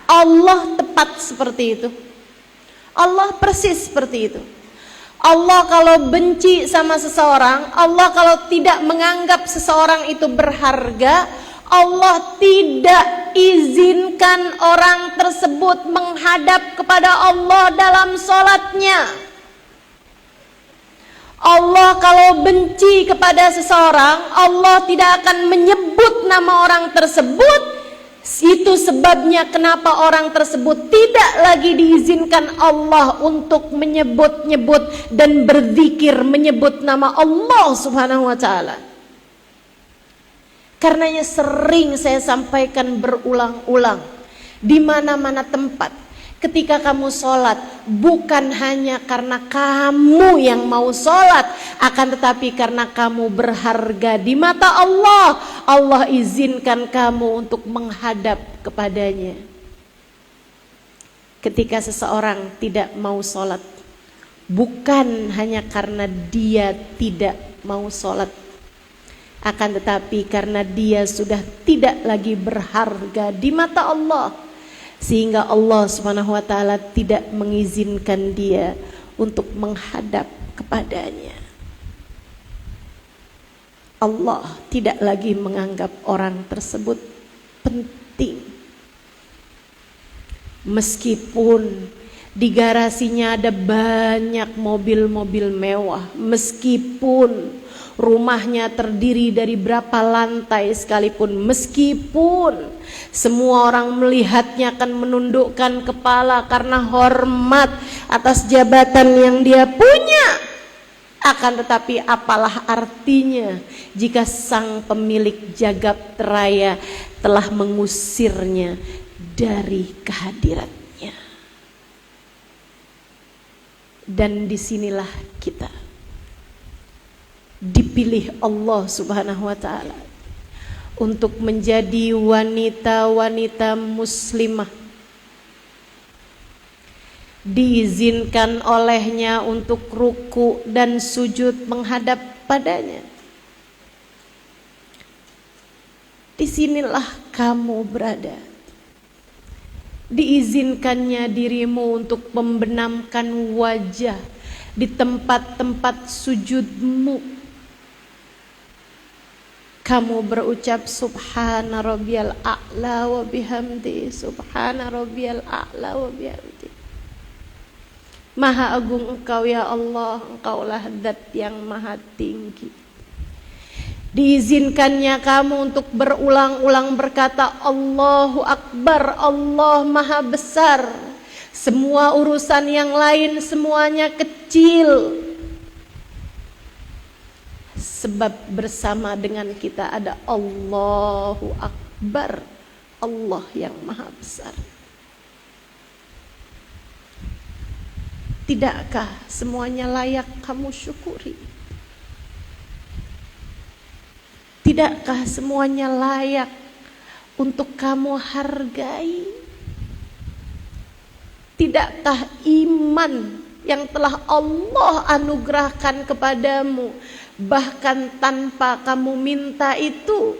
Allah tepat seperti itu. Allah persis seperti itu. Allah kalau benci sama seseorang, Allah kalau tidak menganggap seseorang itu berharga, Allah tidak izinkan orang tersebut menghadap kepada Allah dalam sholatnya. Allah kalau benci kepada seseorang, Allah tidak akan menyebut nama orang tersebut. Itu sebabnya kenapa orang tersebut tidak lagi diizinkan Allah untuk menyebut-nyebut dan berzikir menyebut nama Allah Subhanahu wa taala. Karenanya sering saya sampaikan berulang-ulang, di mana-mana tempat, ketika kamu sholat, bukan hanya karena kamu yang mau sholat, akan tetapi karena kamu berharga di mata Allah, Allah izinkan kamu untuk menghadap kepadanya. Ketika seseorang tidak mau sholat, bukan hanya karena dia tidak mau sholat, akan tetapi karena dia sudah tidak lagi berharga di mata Allah, sehingga Allah Subhanahu wa taala tidak mengizinkan dia untuk menghadap kepadanya. Allah tidak lagi menganggap orang tersebut penting. Meskipun di garasinya ada banyak mobil-mobil mewah, meskipun rumahnya terdiri dari berapa lantai sekalipun, meskipun semua orang melihatnya akan menundukkan kepala karena hormat atas jabatan yang dia punya, akan tetapi apalah artinya jika sang pemilik jagat raya telah mengusirnya dari kehadirannya. Dan disinilah kita dipilih Allah Subhanahu wa taala untuk menjadi wanita-wanita muslimah, diizinkan olehnya untuk ruku dan sujud menghadap padanya. Disinilah kamu berada. Diizinkannya dirimu untuk membenamkan wajah di tempat-tempat sujudmu. Kamu berucap subhana rabbiyal a'la wa bihamdi, subhana rabbiyal a'la wa bihamdi. Maha agung Engkau ya Allah, Engkaulah zat yang maha tinggi. Diizinkannya kamu untuk berulang-ulang berkata Allahu Akbar, Allah maha besar. Semua urusan yang lain semuanya kecil, sebab bersama dengan kita ada Allahu Akbar, Allah yang maha besar. Tidakkah semuanya layak kamu syukuri? Tidakkah semuanya layak untuk kamu hargai? Tidakkah iman yang telah Allah anugerahkan kepadamu, bahkan tanpa kamu minta, itu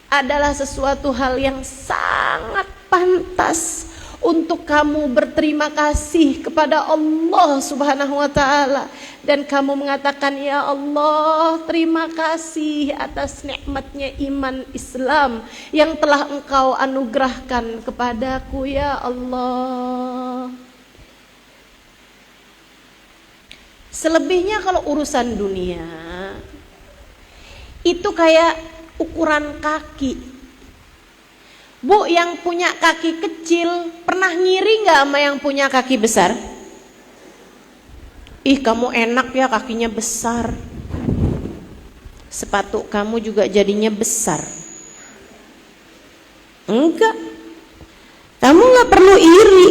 adalah sesuatu hal yang sangat pantas untuk kamu berterima kasih kepada Allah Subhanahu wa taala, dan kamu mengatakan ya Allah, terima kasih atas nikmatnya iman Islam yang telah Engkau anugerahkan kepadaku ya Allah. Selebihnya kalau urusan dunia itu kayak ukuran kaki. Bu, yang punya kaki kecil pernah ngiri gak sama yang punya kaki besar? Ih, kamu enak ya kakinya besar, sepatu kamu juga jadinya besar. Enggak, kamu gak perlu iri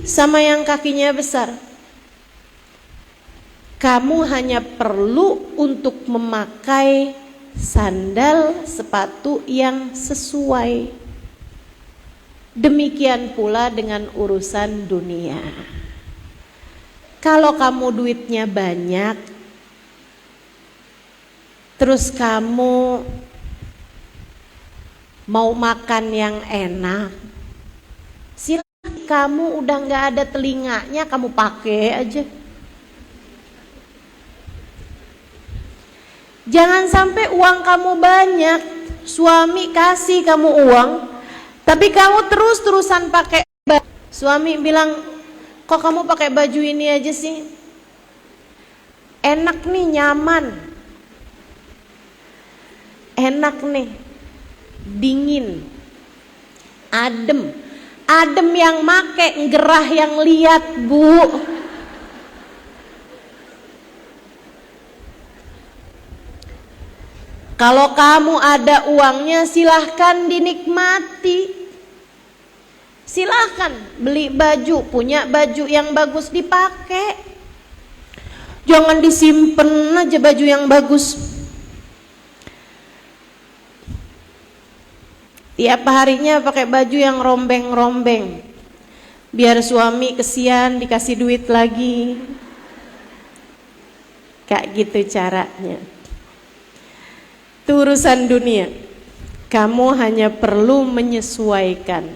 sama yang kakinya besar. Kamu hanya perlu untuk memakai sandal, sepatu yang sesuai. Demikian pula dengan urusan dunia. Kalau kamu duitnya banyak, terus kamu mau makan yang enak, silahkan. Kamu udah gak ada telinganya, kamu pakai aja. Jangan sampai uang kamu banyak, suami kasih kamu uang, tapi kamu terus-terusan pakai baju. Suami bilang, kok kamu pakai baju ini aja sih? Enak nih, nyaman. Enak nih, dingin, adem. Adem yang make, gerah yang lihat, Bu. Kalau kamu ada uangnya, silahkan dinikmati. Silahkan beli baju, punya baju yang bagus dipakai. Jangan disimpan aja baju yang bagus. Tiap harinya pakai baju yang rombeng-rombeng, biar suami kesian dikasih duit lagi. Kayak gitu caranya. Itu urusan dunia. Kamu hanya perlu menyesuaikan.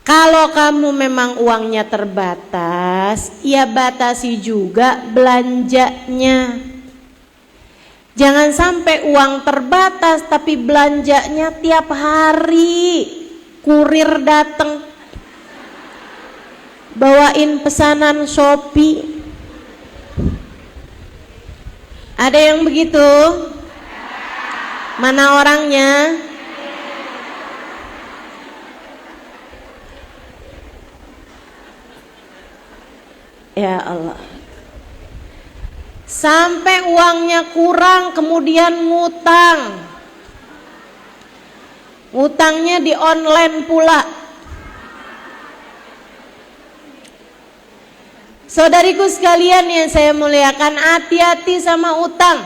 Kalau kamu memang uangnya terbatas, ya batasi juga belanjanya. Jangan sampai uang terbatas tapi belanjanya tiap hari. Kurir datang bawain pesanan Shopee. Ada yang begitu? Mana orangnya? Ya Allah. Sampai uangnya kurang kemudian ngutang. Ngutangnya di online pula. Saudariku sekalian yang saya muliakan, hati-hati sama utang.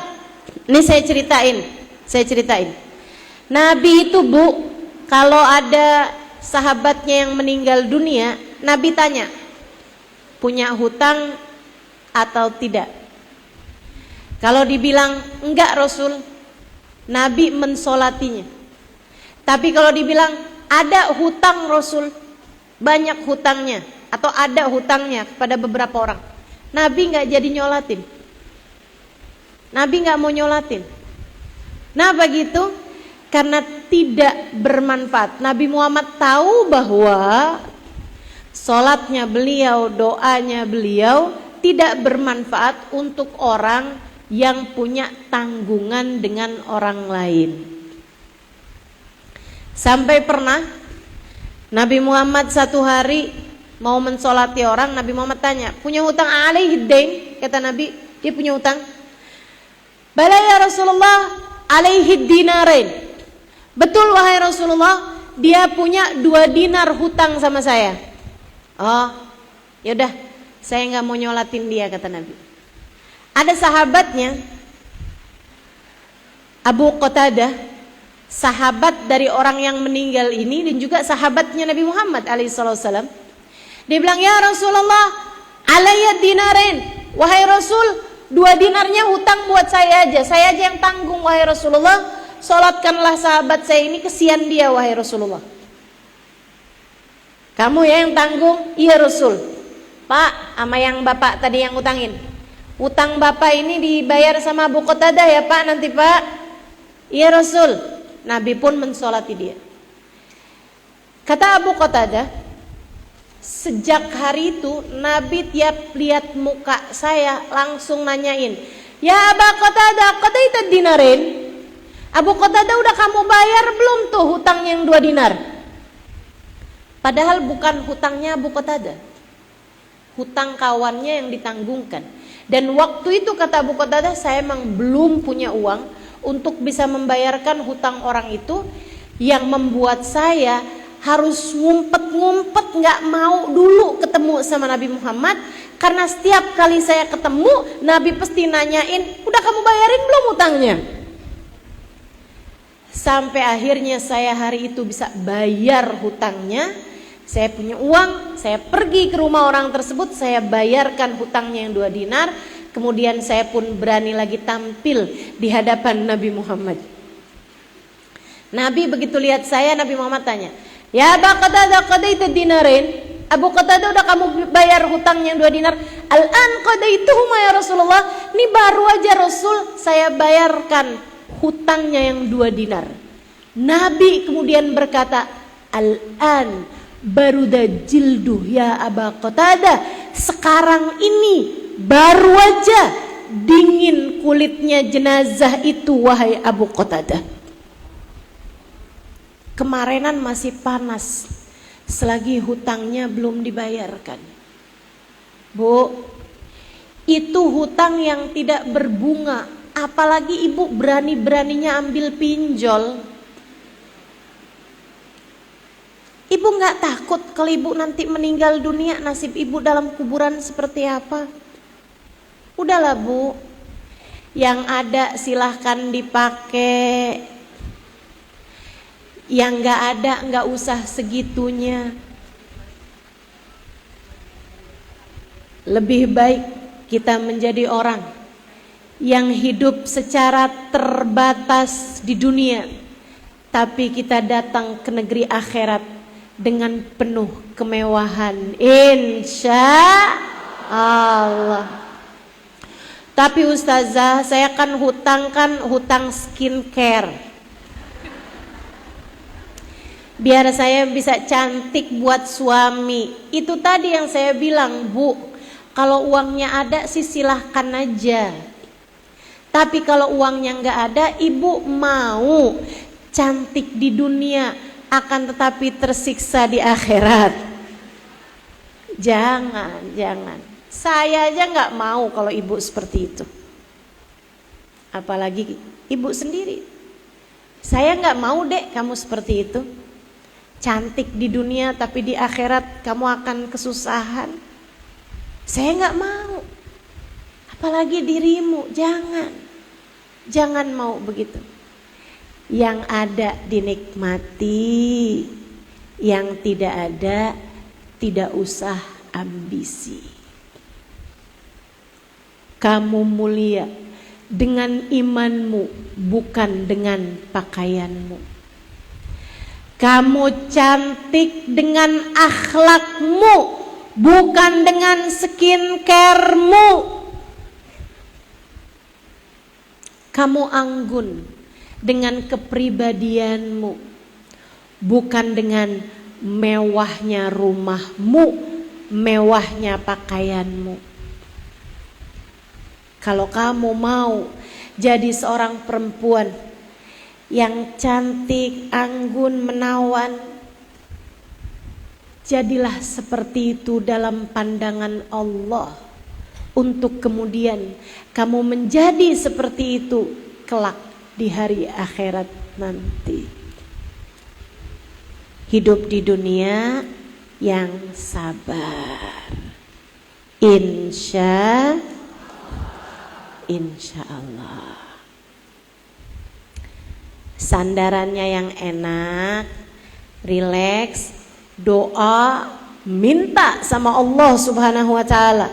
Ini saya ceritain. Nabi itu, Bu, kalau ada sahabatnya yang meninggal dunia, Nabi tanya, punya hutang atau tidak? Kalau dibilang enggak Rasul, Nabi mensolatinya. Tapi kalau dibilang ada hutang Rasul, banyak hutangnya, atau ada hutangnya kepada beberapa orang, Nabi enggak jadi nyolatin. Nabi enggak mau nyolatin. Nah begitu, karena tidak bermanfaat. Nabi Muhammad tahu bahwa sholatnya beliau, doanya beliau tidak bermanfaat untuk orang yang punya tanggungan dengan orang lain. Sampai pernah Nabi Muhammad satu hari mau mensolati orang, Nabi Muhammad tanya, punya hutang alaihi dain? Kata Nabi, dia punya hutang. Bala ya Rasulullah, alaihi dinarin. Betul wahai Rasulullah, dia punya 2 dinar hutang sama saya. Oh, yaudah, saya nggak mau nyolatin dia, kata Nabi. Ada sahabatnya, Abu Qatadah, sahabat dari orang yang meninggal ini dan juga sahabatnya Nabi Muhammad alaihissalam. Dia bilang, ya Rasulullah, alayya dinarin. Wahai Rasul, 2 dinarnya hutang buat saya aja yang tanggung wahai Rasulullah. Sholatkanlah sahabat saya ini, kesian dia wahai Rasulullah. Kamu ya yang tanggung? Iya Rasul. Pak, sama yang bapak tadi yang utangin, utang bapak ini dibayar sama Abu Qatadah ya Pak nanti Pak. Iya Rasul. Nabi pun mensolati dia. Kata Abu Qatadah, sejak hari itu Nabi tiap lihat muka saya langsung nanyain, ya Abu Qatadah, qadaita dinarin? Abu Qatadah, udah kamu bayar belum tuh hutang yang 2 dinar? Padahal bukan hutangnya Abu Qatadah, hutang kawannya yang ditanggungkan. Dan waktu itu kata Abu Qatadah, saya memang belum punya uang untuk bisa membayarkan hutang orang itu, yang membuat saya harus ngumpet-ngumpet gak mau dulu ketemu sama Nabi Muhammad. Karena setiap kali saya ketemu, Nabi pasti nanyain, udah kamu bayarin belum hutangnya? Sampai akhirnya saya hari itu bisa bayar hutangnya. Saya punya uang, saya pergi ke rumah orang tersebut, saya bayarkan hutangnya yang 2 dinar. Kemudian saya pun berani lagi tampil di hadapan Nabi Muhammad. Nabi begitu lihat saya, Nabi Muhammad tanya, "Ya Abu Qatadah, qadaita dinarin?" Abu Qatadah, udah kamu bayar hutangnya 2 dinar? "Al-an qadaituhuma ya Rasulullah." Ini baru aja Rasul, saya bayarkan hutangnya yang 2 dinar. Nabi kemudian berkata, "Al-an baruda jilduh ya Abu Qatadah." Sekarang ini baru aja dingin kulitnya jenazah itu, wahai Abu Qatadah. Kemarinan masih panas selagi hutangnya belum dibayarkan. Bu, itu hutang yang tidak berbunga. Apalagi ibu berani-beraninya ambil pinjol. Ibu gak takut kalau ibu nanti meninggal dunia, nasib ibu dalam kuburan seperti apa? Udahlah Bu, yang ada silahkan dipakai, yang gak ada gak usah segitunya. Lebih baik kita menjadi orang yang hidup secara terbatas di dunia, tapi kita datang ke negeri akhirat dengan penuh kemewahan, insya Allah. Tapi Ustazah, saya kan hutang skincare, biar saya bisa cantik buat suami. Itu tadi yang saya bilang, Bu, kalau uangnya ada sih silahkan aja. Tapi kalau uangnya nggak ada, ibu mau cantik di dunia akan tetapi tersiksa di akhirat? Jangan. Saya aja nggak mau kalau ibu seperti itu. Apalagi ibu sendiri. Saya nggak mau dek kamu seperti itu. Cantik di dunia tapi di akhirat kamu akan kesusahan. Saya nggak mau. Apalagi dirimu, jangan mau begitu. Yang ada dinikmati, yang tidak ada tidak usah ambisi. Kamu mulia dengan imanmu, bukan dengan pakaianmu. Kamu cantik dengan akhlakmu, bukan dengan skincaremu. Kamu anggun dengan kepribadianmu, bukan dengan mewahnya rumahmu, mewahnya pakaianmu. Kalau kamu mau jadi seorang perempuan yang cantik, anggun, menawan, jadilah seperti itu dalam pandangan Allah, untuk kemudian kamu menjadi seperti itu kelak di hari akhirat nanti. Hidup di dunia yang sabar, insya Allah. Sandarannya yang enak, rileks, doa, minta sama Allah Subhanahu wa taala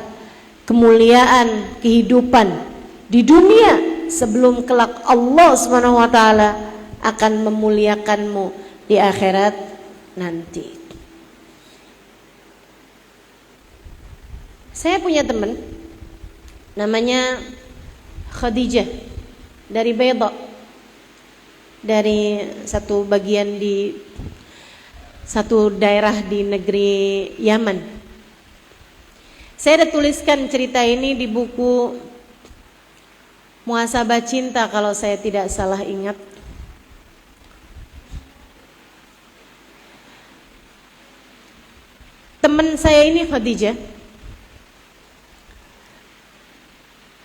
kemuliaan kehidupan di dunia sebelum kelak Allah Subhanahu wa taala akan memuliakanmu di akhirat nanti. Saya punya teman namanya Khadijah dari Bayda, dari satu bagian di satu daerah di negeri Yaman. Saya ada tuliskan cerita ini di buku Muhasabah Cinta kalau saya tidak salah ingat. Teman saya ini Khadijah,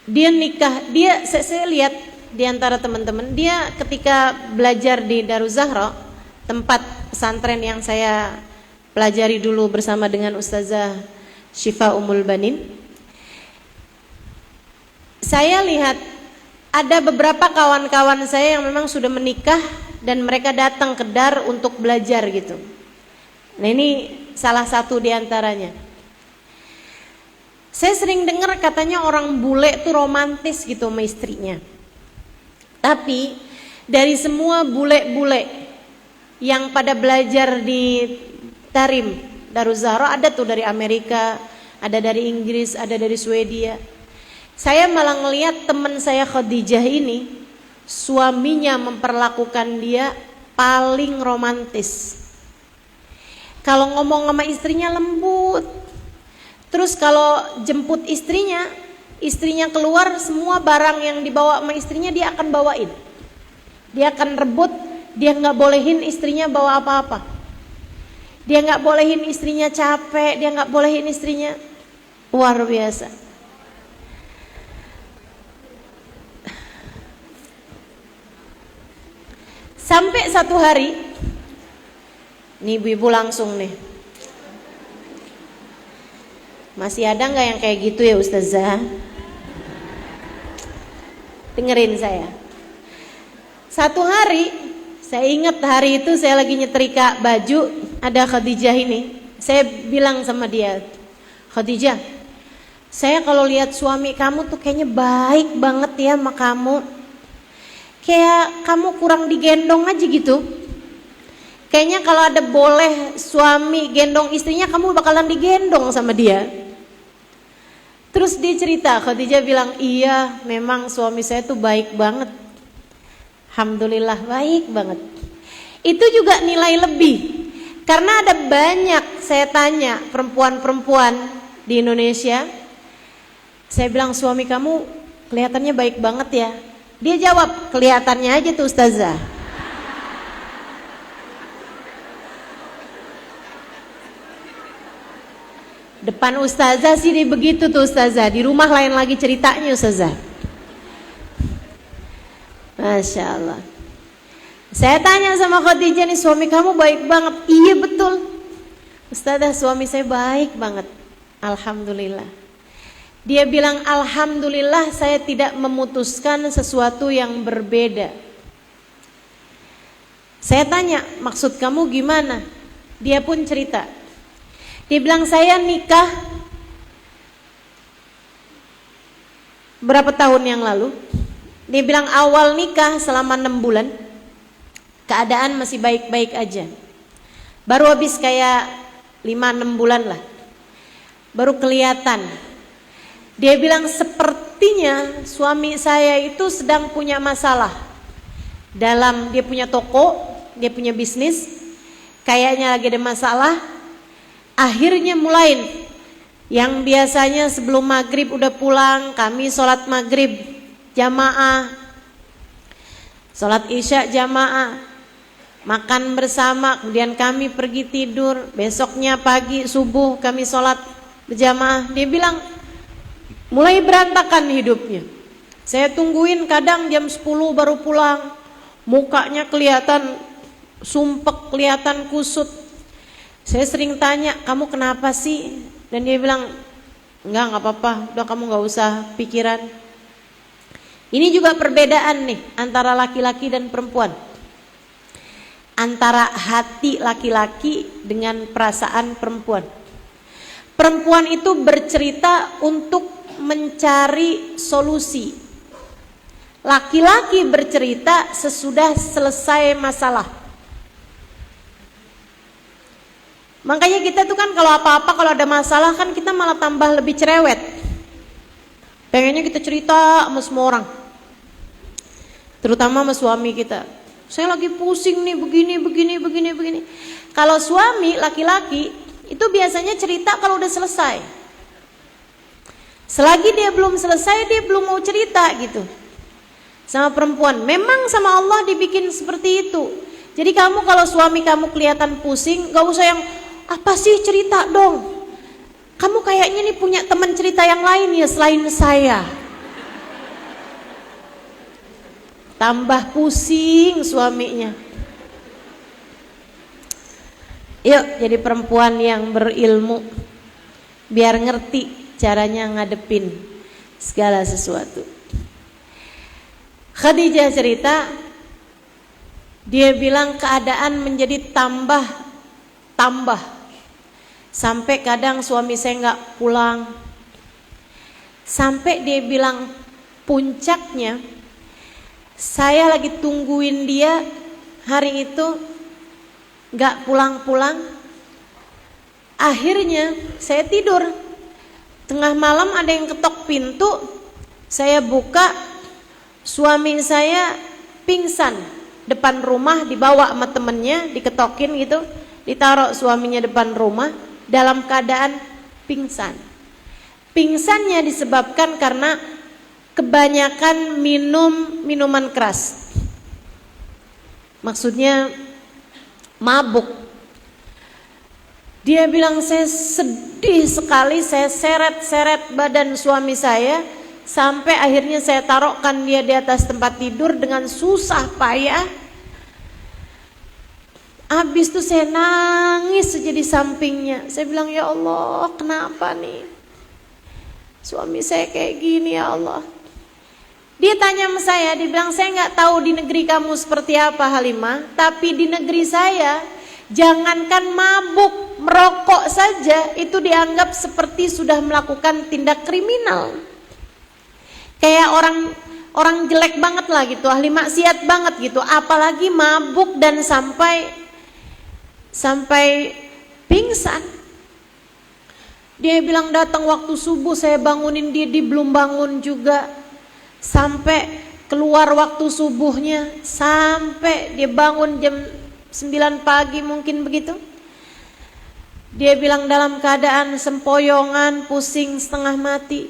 dia nikah, saya lihat di antara teman-teman, dia ketika belajar di Daruz Zahra, tempat pesantren yang saya pelajari dulu bersama dengan Ustazah Syifa Ummul Banin, saya lihat ada beberapa kawan-kawan saya yang memang sudah menikah dan mereka datang ke Dar untuk belajar gitu. Nah ini salah satu di antaranya. Saya sering dengar katanya orang bule tuh romantis gitu sama istrinya. Tapi dari semua bule-bule yang pada belajar di Tarim Daruz Zahra, ada tuh dari Amerika, ada dari Inggris, ada dari Swedia. Saya malah ngelihat teman saya Khadijah ini, suaminya memperlakukan dia paling romantis. Kalau ngomong sama istrinya lembut. Terus kalau jemput istrinya keluar, semua barang yang dibawa sama istrinya dia akan bawain. Dia akan rebut, dia nggak bolehin istrinya bawa apa-apa. Dia nggak bolehin istrinya capek, dia nggak bolehin istrinya. Luar biasa. Sampai satu hari, nih ibu-ibu langsung nih. Masih ada nggak yang kayak gitu ya Ustazah? Dengerin saya. Satu hari, saya ingat hari itu saya lagi nyetrika baju, ada Khadijah ini. Saya bilang sama dia, Khadijah, saya kalau lihat suami kamu tuh kayaknya baik banget ya sama kamu. Kayak kamu kurang digendong aja gitu. Kayaknya kalau ada boleh suami gendong istrinya, kamu bakalan digendong sama dia. Terus dia cerita, Khadijah bilang, iya memang suami saya tuh baik banget. Alhamdulillah baik banget. Itu juga nilai lebih. Karena ada banyak, saya tanya perempuan-perempuan di Indonesia. Saya bilang, suami kamu kelihatannya baik banget ya. Dia jawab, kelihatannya aja tuh Ustazah. Depan Ustazah sih dia begitu tuh Ustazah. Di rumah lain lagi ceritanya Ustazah. Masya Allah. Saya tanya sama Khadijah nih, suami kamu baik banget. Iya betul Ustazah, suami saya baik banget. Alhamdulillah. Dia bilang, alhamdulillah saya tidak memutuskan sesuatu yang berbeda. Saya tanya, maksud kamu gimana? Dia pun cerita. Dia bilang, saya nikah berapa tahun yang lalu. Dia bilang awal nikah selama 6 bulan keadaan masih baik-baik aja. Baru habis kayak 5-6 bulan lah, baru kelihatan. Dia bilang sepertinya suami saya itu sedang punya masalah. Dalam dia punya toko, dia punya bisnis, kayaknya lagi ada masalah. Akhirnya mulai yang biasanya sebelum maghrib udah pulang, kami sholat maghrib jamaah, sholat isya jamaah, makan bersama, kemudian kami pergi tidur. Besoknya pagi subuh kami sholat berjamaah. Dia bilang mulai berantakan hidupnya. Saya tungguin kadang jam 10 baru pulang, mukanya kelihatan sumpek, kelihatan kusut. Saya sering tanya, kamu kenapa sih? Dan dia bilang, enggak apa-apa, udah kamu gak usah pikiran. Ini juga perbedaan nih antara laki-laki dan perempuan. Antara hati laki-laki dengan perasaan perempuan. Perempuan itu bercerita untuk mencari solusi. Laki-laki bercerita sesudah selesai masalah. Makanya kita tuh kan kalau apa-apa, kalau ada masalah kan kita malah tambah lebih cerewet. Pengennya kita cerita sama semua orang, terutama sama suami kita. Saya lagi pusing nih, begini. Kalau suami laki-laki itu biasanya cerita kalau udah selesai. Selagi dia belum selesai, dia belum mau cerita gitu. Sama perempuan, memang sama Allah dibikin seperti itu. Jadi kamu kalau suami kamu kelihatan pusing, gak usah yang apa sih, cerita dong. Kamu kayaknya nih punya teman cerita yang lain ya selain saya. Tambah pusing suaminya. Yuk jadi perempuan yang berilmu, biar ngerti caranya ngadepin segala sesuatu. Khadijah cerita, dia bilang keadaan menjadi tambah sampai kadang suami saya nggak pulang. Sampai dia bilang puncaknya, saya lagi tungguin dia hari itu, nggak pulang-pulang. Akhirnya saya tidur. Tengah malam ada yang ketok pintu. Saya buka, suami saya pingsan depan rumah, dibawa sama temennya, diketokin gitu, ditaruh suaminya depan rumah dalam keadaan pingsan. Pingsannya disebabkan karena kebanyakan minum minuman keras. Maksudnya mabuk. Dia bilang, saya sedih sekali, saya seret-seret badan suami saya sampai akhirnya saya taruhkan dia di atas tempat tidur dengan susah payah. Habis itu saya nangis saja di sampingnya. Saya bilang, ya Allah, kenapa nih suami saya kayak gini ya Allah. Dia tanya sama saya, dia bilang, saya nggak tahu di negeri kamu seperti apa Halimah, tapi di negeri saya jangankan mabuk, merokok saja itu dianggap seperti sudah melakukan tindak kriminal. Kayak orang jelek banget lah gitu, ahli maksiat banget gitu, apalagi mabuk dan sampai pingsan. Dia bilang datang waktu subuh, saya bangunin dia belum bangun juga. Sampai keluar waktu subuhnya, sampai dia bangun jam 9 pagi mungkin begitu. Dia bilang dalam keadaan sempoyongan, pusing, setengah mati.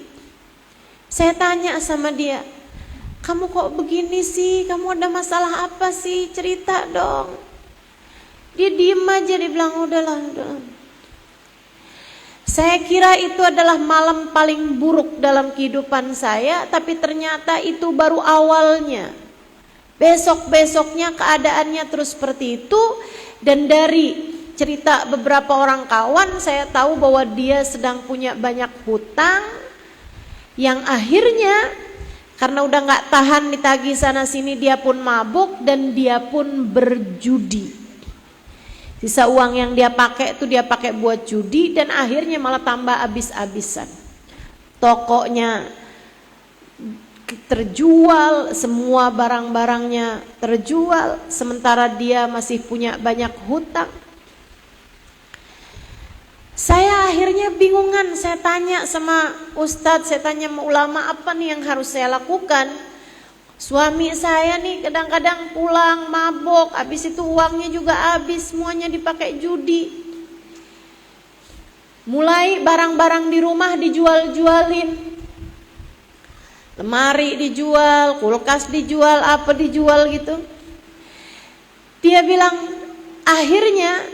Saya tanya sama dia, kamu kok begini sih? Kamu ada masalah apa sih? Cerita dong. Dia diem aja, dia bilang udahlah. Saya kira itu adalah malam paling buruk dalam kehidupan saya, tapi ternyata itu baru awalnya. Besok-besoknya keadaannya terus seperti itu. Dan dari cerita beberapa orang kawan, saya tahu bahwa dia sedang punya banyak hutang, yang akhirnya karena udah gak tahan ditagih sana sini, dia pun mabuk dan dia pun berjudi. Sisa uang yang dia pakai itu dia pakai buat judi, dan akhirnya malah tambah habis-habisan. Tokonya terjual, semua barang-barangnya terjual, sementara dia masih punya banyak hutang. Saya akhirnya bingungan, saya tanya sama ustadz, saya tanya sama ulama, apa nih yang harus saya lakukan? Suami saya nih kadang-kadang pulang mabok, habis itu uangnya juga habis, semuanya dipakai judi. Mulai barang-barang di rumah dijual-jualin. Lemari dijual, kulkas dijual, apa dijual gitu. Dia bilang, akhirnya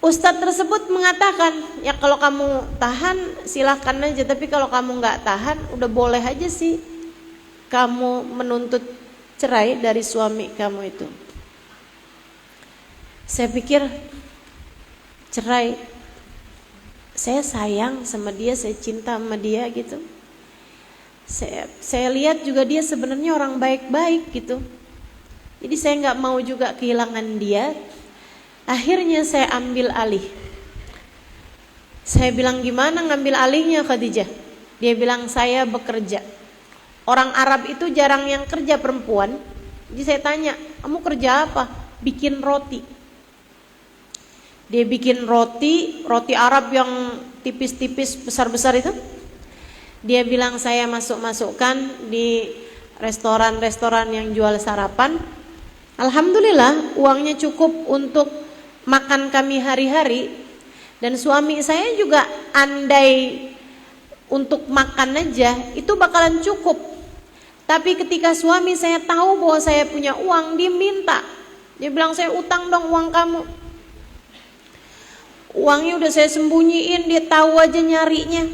ustadz tersebut mengatakan, ya kalau kamu tahan silahkan aja, tapi kalau kamu gak tahan udah boleh aja sih kamu menuntut cerai dari suami kamu itu. Saya pikir cerai, saya sayang sama dia, saya cinta sama dia gitu. Saya lihat juga dia sebenarnya orang baik-baik gitu. Jadi saya nggak mau juga kehilangan dia. Akhirnya saya ambil alih. Saya bilang, gimana ngambil alihnya Khadijah? Dia bilang, saya bekerja. Orang Arab itu jarang yang kerja perempuan. Jadi saya tanya, kamu kerja apa? Bikin roti. Dia bikin roti Arab yang tipis-tipis, besar-besar itu. Dia bilang, saya masuk-masukkan di restoran-restoran yang jual sarapan. Alhamdulillah uangnya cukup untuk makan kami hari-hari. Dan suami saya juga andai untuk makan aja itu bakalan cukup. Tapi ketika suami saya tahu bahwa saya punya uang, dia minta. Dia bilang, saya utang dong uang kamu. Uangnya udah saya sembunyiin, dia tahu aja nyarinya.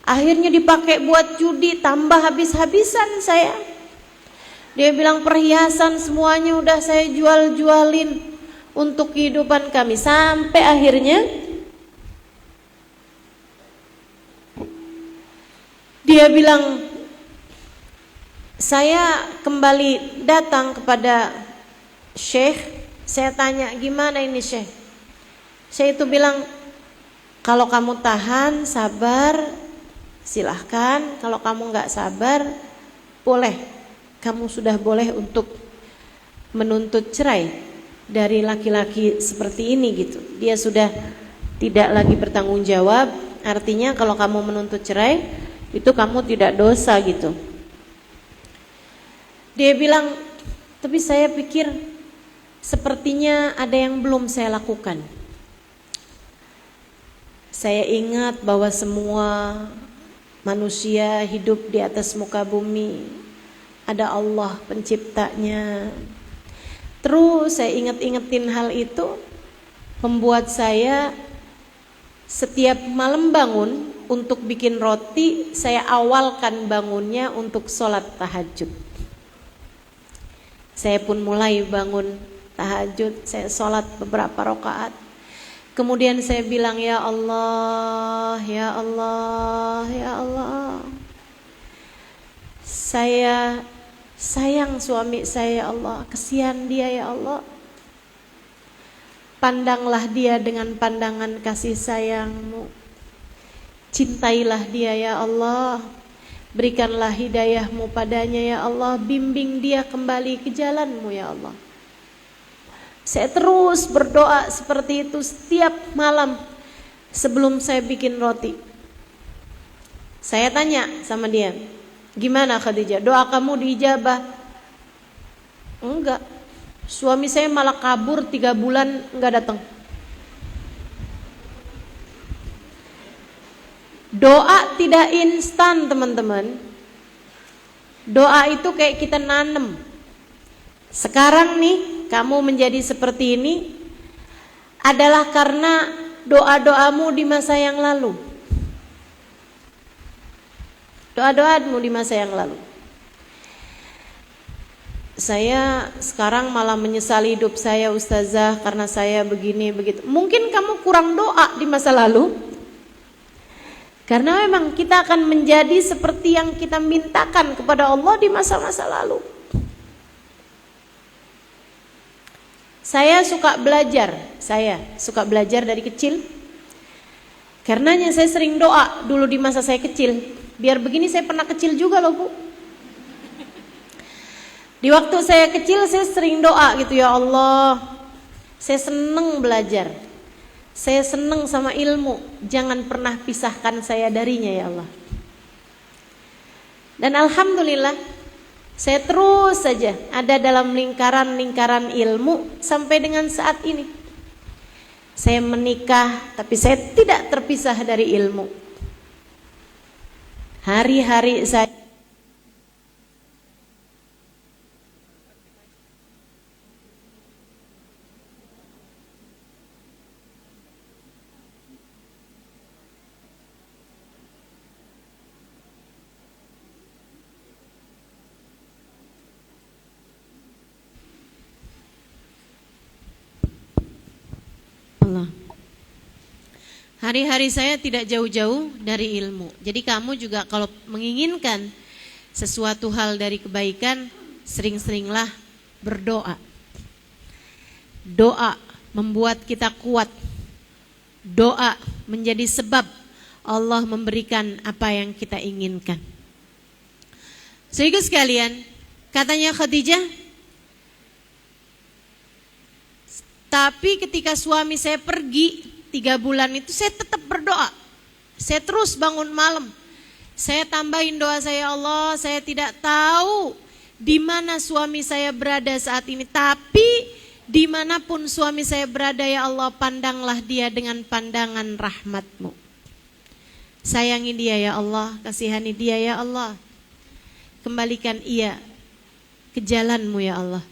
Akhirnya dipakai buat judi, tambah habis-habisan saya. Dia bilang, perhiasan semuanya udah saya jual-jualin untuk kehidupan kami. Sampai akhirnya dia bilang, saya kembali datang kepada Syekh. Saya tanya, gimana ini Syekh? Syekh itu bilang, kalau kamu tahan, sabar, silahkan. Kalau kamu gak sabar, boleh. Kamu sudah boleh untuk menuntut cerai. dari laki-laki seperti ini gitu. Dia sudah tidak lagi bertanggung jawab. Artinya kalau kamu menuntut cerai, itu kamu tidak dosa gitu. Dia bilang, tapi saya pikir sepertinya ada yang belum saya lakukan. Saya ingat bahwa semua manusia hidup di atas muka bumi, ada Allah penciptanya. Terus saya ingat-ingetin hal itu, membuat saya setiap malam bangun untuk bikin roti, saya awalkan bangunnya untuk sholat tahajud. Saya pun mulai bangun tahajud, saya sholat beberapa rakaat. Kemudian saya bilang, ya Allah, ya Allah, ya Allah, saya sayang suami saya, ya Allah, kesian dia, ya Allah. Pandanglah dia dengan pandangan kasih sayang-Mu. Cintailah dia, ya Allah. Berikanlah hidayah-Mu padanya, ya Allah. Bimbing dia kembali ke jalan-Mu, ya Allah. Saya terus berdoa seperti itu setiap malam sebelum saya bikin roti. Saya tanya sama dia, gimana Khadijah, doa kamu diijabah? Enggak. Suami saya malah kabur 3 bulan enggak datang. Doa tidak instan, teman-teman. Doa itu kayak kita nanem. Sekarang nih kamu menjadi seperti ini adalah karena doa-doamu di masa yang lalu. Doa-doamu di masa yang lalu. Saya sekarang malah menyesali hidup saya, Ustazah, karena saya begini begitu. Mungkin kamu kurang doa di masa lalu. Karena memang kita akan menjadi seperti yang kita mintakan kepada Allah di masa-masa lalu. Saya suka belajar dari kecil. Karenanya saya sering doa dulu di masa saya kecil. Biar begini saya pernah kecil juga loh, Bu. Di waktu saya kecil saya sering doa gitu, ya Allah, saya seneng belajar, saya seneng sama ilmu, jangan pernah pisahkan saya darinya, ya Allah. Dan alhamdulillah saya terus saja ada dalam lingkaran-lingkaran ilmu sampai dengan saat ini. Saya menikah tapi saya tidak terpisah dari ilmu. Hari-hari saya hari-hari saya tidak jauh-jauh dari ilmu. Jadi kamu juga kalau menginginkan sesuatu hal dari kebaikan, sering-seringlah berdoa. Doa membuat kita kuat. Doa menjadi sebab Allah memberikan apa yang kita inginkan. Sehingga sekalian, katanya Khadijah, tapi ketika suami saya pergi 3 bulan itu saya tetap berdoa. Saya terus bangun malam. Saya tambahin doa saya, Allah, saya tidak tahu di mana suami saya berada saat ini, tapi dimanapun suami saya berada, ya Allah, pandanglah dia dengan pandangan rahmat-Mu. Sayangi dia, ya Allah, kasihani dia, ya Allah. Kembalikan ia ke jalan-Mu, ya Allah.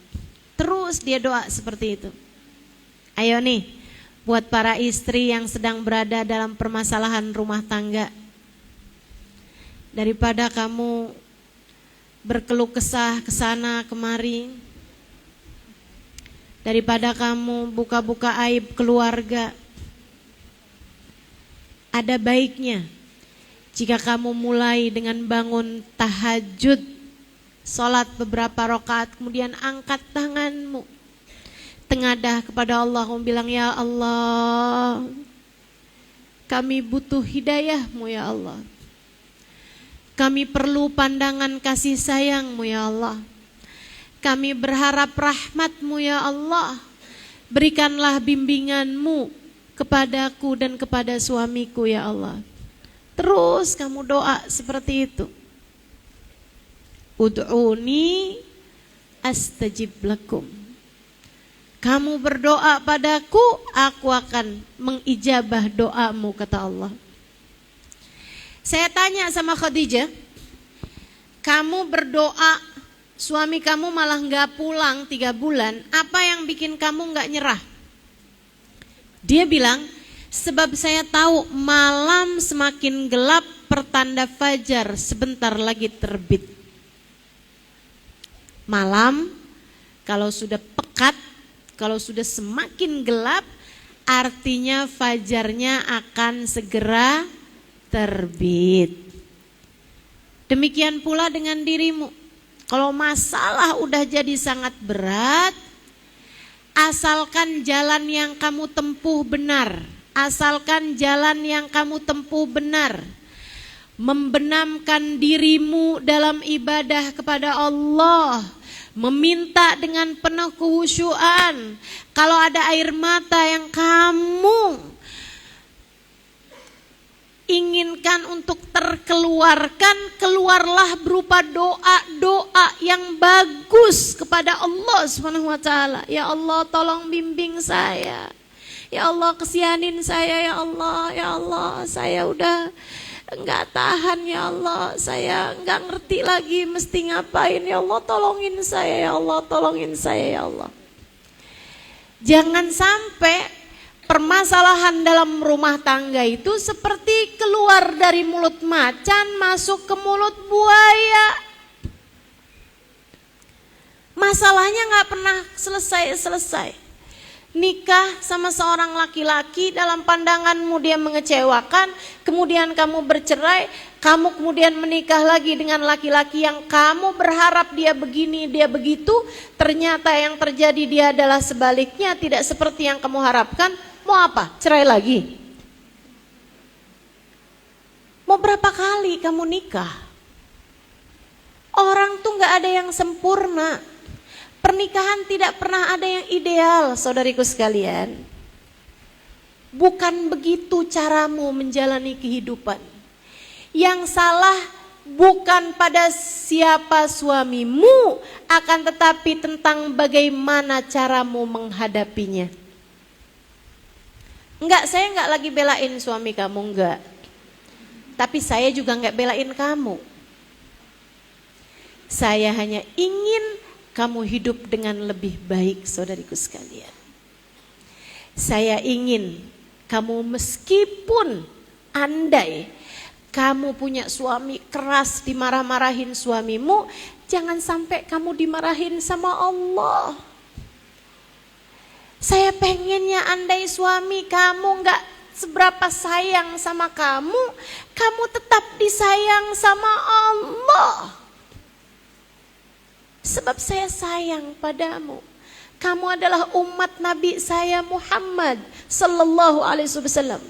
Terus dia doa seperti itu. Ayo nih, buat para istri yang sedang berada dalam permasalahan rumah tangga, daripada kamu berkeluh kesah kesana kemari, daripada kamu buka-buka aib keluarga, ada baiknya jika kamu mulai dengan bangun tahajud, sholat beberapa rakaat, kemudian angkat tanganmu, tengadah kepada Allah, bilang, ya Allah, kami butuh hidayah-Mu, ya Allah. Kami perlu pandangan kasih sayang-Mu, ya Allah. Kami berharap rahmat-Mu, ya Allah. berikanlah bimbinganmu kepadaku dan kepada suamiku ya Allah. Terus kamu doa seperti itu. Ud'uni astajib lakum. Kamu berdoa padaku, aku akan mengijabah doamu, kata Allah. Saya tanya sama Khadijah, kamu berdoa, suami kamu malah gak pulang 3 bulan, apa yang bikin kamu gak nyerah? Dia bilang, sebab saya tahu malam semakin gelap, pertanda fajar sebentar lagi terbit. Malam kalau sudah pekat, kalau sudah semakin gelap, artinya fajarnya akan segera terbit. Demikian pula dengan dirimu. Kalau masalah udah jadi sangat berat, asalkan jalan yang kamu tempuh benar, asalkan jalan yang kamu tempuh benar, membenamkan dirimu dalam ibadah kepada Allah, meminta dengan penuh kehusyuan. Kalau ada air mata yang kamu inginkan untuk terkeluarkan, keluarlah berupa doa-doa yang bagus kepada Allah Subhanahu wa taala. Ya Allah, tolong bimbing saya. Ya Allah, kesianin saya ya Allah. Ya Allah, saya udah enggak tahan ya Allah, saya enggak ngerti lagi mesti ngapain ya Allah, tolongin saya ya Allah, tolongin saya ya Allah. Jangan sampai permasalahan dalam rumah tangga itu seperti keluar dari mulut macan masuk ke mulut buaya. Masalahnya enggak pernah selesai-selesai. Nikah sama seorang laki-laki, dalam pandanganmu dia mengecewakan, kemudian kamu bercerai, kamu kemudian menikah lagi dengan laki-laki yang kamu berharap dia begini, dia begitu, ternyata yang terjadi dia adalah sebaliknya, tidak seperti yang kamu harapkan. Mau apa? Cerai lagi? Mau berapa kali kamu nikah? Orang tuh gak ada yang sempurna. Pernikahan tidak pernah ada yang ideal, saudariku sekalian. Bukan begitu caramu menjalani kehidupan. Yang salah bukan pada siapa suamimu, akan tetapi tentang bagaimana caramu menghadapinya. Enggak, saya enggak lagi belain suami kamu, enggak. Tapi saya juga enggak belain kamu. Saya hanya ingin kamu hidup dengan lebih baik, saudariku sekalian. Saya ingin kamu, meskipun andai kamu punya suami keras, dimarah-marahin suamimu, jangan sampai kamu dimarahin sama Allah. Saya pengennya andai suami kamu gak seberapa sayang sama kamu, kamu tetap disayang sama Allah. Sebab saya sayang padamu. Kamu adalah umat Nabi saya Muhammad sallallahu alaihi wasallam.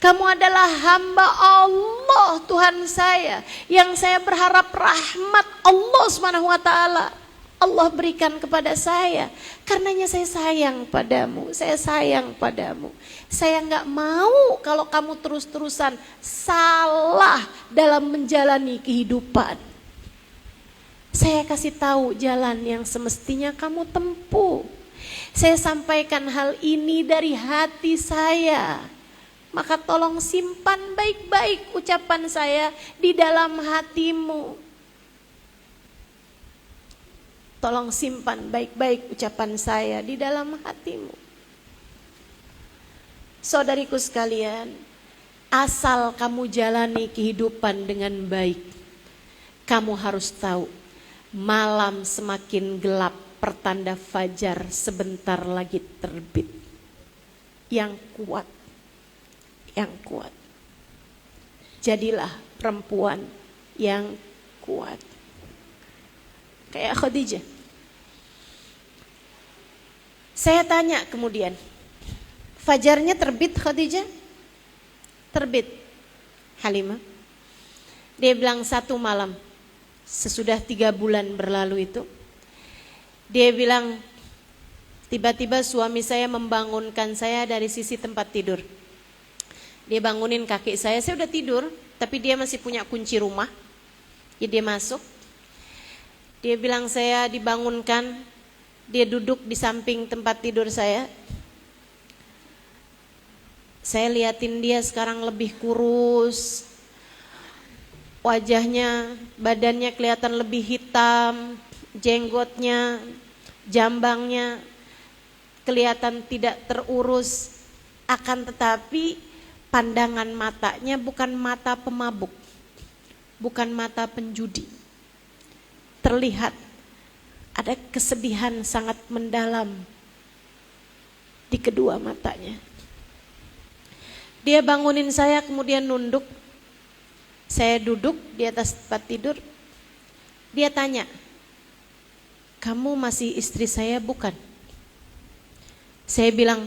Kamu adalah hamba Allah, Tuhan saya, yang saya berharap rahmat Allah Subhanahu wa taala Allah berikan kepada saya. Karenanya saya sayang padamu, saya sayang padamu. Saya enggak mau kalau kamu terus-terusan salah dalam menjalani kehidupan. Saya kasih tahu jalan yang semestinya kamu tempuh. Saya sampaikan hal ini dari hati saya. Maka tolong simpan baik-baik ucapan saya di dalam hatimu. Tolong simpan baik-baik ucapan saya di dalam hatimu. Saudariku sekalian, asal kamu jalani kehidupan dengan baik, kamu harus tahu, malam semakin gelap, pertanda fajar sebentar lagi terbit. Yang kuat, yang kuat. Jadilah perempuan yang kuat. Kayak Khadijah. Saya tanya kemudian, fajarnya terbit Khadijah? Terbit. Halimah. Dia bilang 1 malam. Sesudah 3 bulan berlalu itu, dia bilang, Tiba-tiba suami saya membangunkan saya dari sisi tempat tidur. Dia bangunin kaki saya udah tidur, tapi dia masih punya kunci rumah. Jadi dia masuk. Dia bilang saya dibangunkan, dia duduk di samping tempat tidur saya. Saya liatin dia sekarang lebih kurus. Wajahnya, badannya kelihatan lebih hitam, jenggotnya, jambangnya kelihatan tidak terurus, akan tetapi pandangan matanya bukan mata pemabuk, bukan mata penjudi. Terlihat ada kesedihan sangat mendalam di kedua matanya. Dia bangunin saya kemudian nunduk. Saya duduk di atas tempat tidur. Dia tanya, "Kamu masih istri saya bukan?" Saya bilang,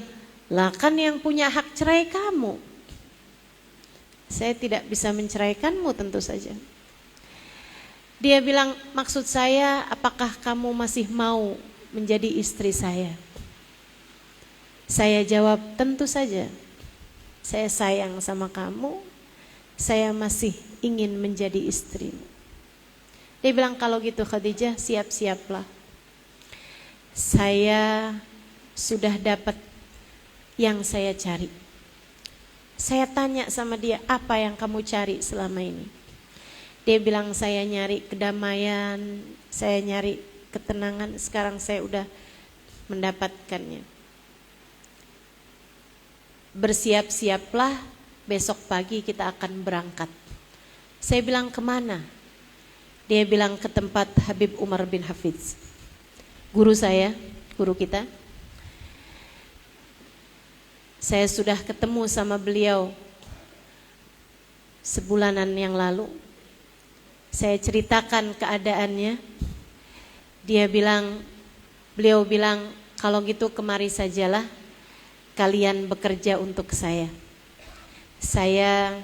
"Lah kan yang punya hak cerai kamu. Saya tidak bisa menceraikanmu tentu saja." Dia bilang, "Maksud saya, apakah kamu masih mau menjadi istri saya?" Saya jawab, "Tentu saja. Saya sayang sama kamu. Saya masih ingin menjadi istrimu." Dia bilang, "Kalau gitu Khadijah, siap-siaplah. Saya sudah dapat yang saya cari." Saya tanya sama dia, "Apa yang kamu cari selama ini?" Dia bilang, "Saya nyari kedamaian, saya nyari ketenangan, sekarang saya udah mendapatkannya. Bersiap-siaplah, besok pagi kita akan berangkat." Saya bilang, "Kemana?" Dia bilang, "Ke tempat Habib Umar bin Hafiz, guru saya, guru kita. Saya sudah ketemu sama beliau sebulanan yang lalu. Saya ceritakan keadaannya. Beliau bilang, kalau gitu kemari sajalah, kalian bekerja untuk saya. Saya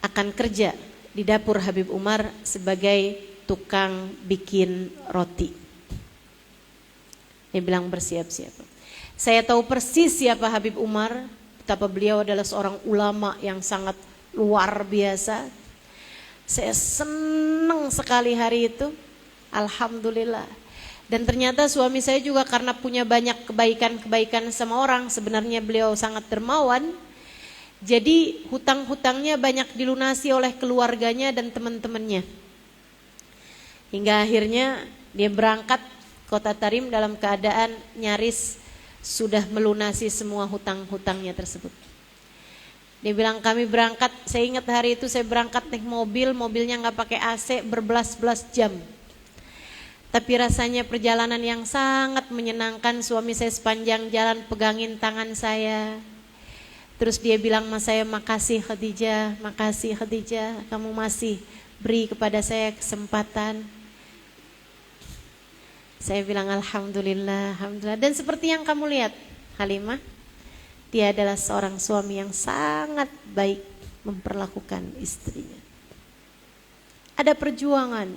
akan kerja di dapur Habib Umar sebagai tukang bikin roti." Dia bilang, "Bersiap-siap." Saya tahu persis siapa Habib Umar, betapa beliau adalah seorang ulama yang sangat luar biasa. Saya senang sekali hari itu, alhamdulillah. Dan ternyata suami saya juga karena punya banyak kebaikan-kebaikan sama orang, sebenarnya beliau sangat dermawan. Jadi hutang-hutangnya banyak dilunasi oleh keluarganya dan teman-temannya. Hingga akhirnya dia berangkat Kota Tarim dalam keadaan nyaris sudah melunasi semua hutang-hutangnya tersebut. Dia bilang, "Kami berangkat," saya ingat hari itu saya berangkat naik mobil, mobilnya gak pakai AC berbelas-belas jam. Tapi rasanya perjalanan yang sangat menyenangkan. Suami saya sepanjang jalan pegangin tangan saya. Terus dia bilang sama saya, "Makasih Khadijah, makasih Khadijah, kamu masih beri kepada saya kesempatan." Saya bilang, "Alhamdulillah, alhamdulillah." Dan seperti yang kamu lihat, Halimah, dia adalah seorang suami yang sangat baik memperlakukan istrinya. Ada perjuangan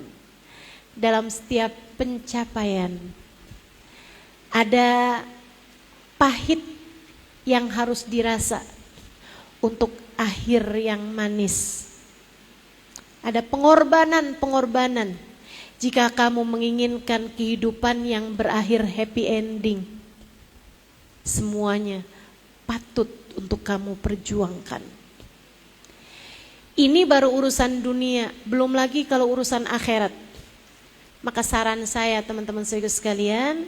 dalam setiap pencapaian. Ada pahit yang harus dirasa untuk akhir yang manis. Ada pengorbanan-pengorbanan jika kamu menginginkan kehidupan yang berakhir happy ending. Semuanya patut untuk kamu perjuangkan. Ini baru urusan dunia, belum lagi kalau urusan akhirat. Maka saran saya teman-teman sekalian,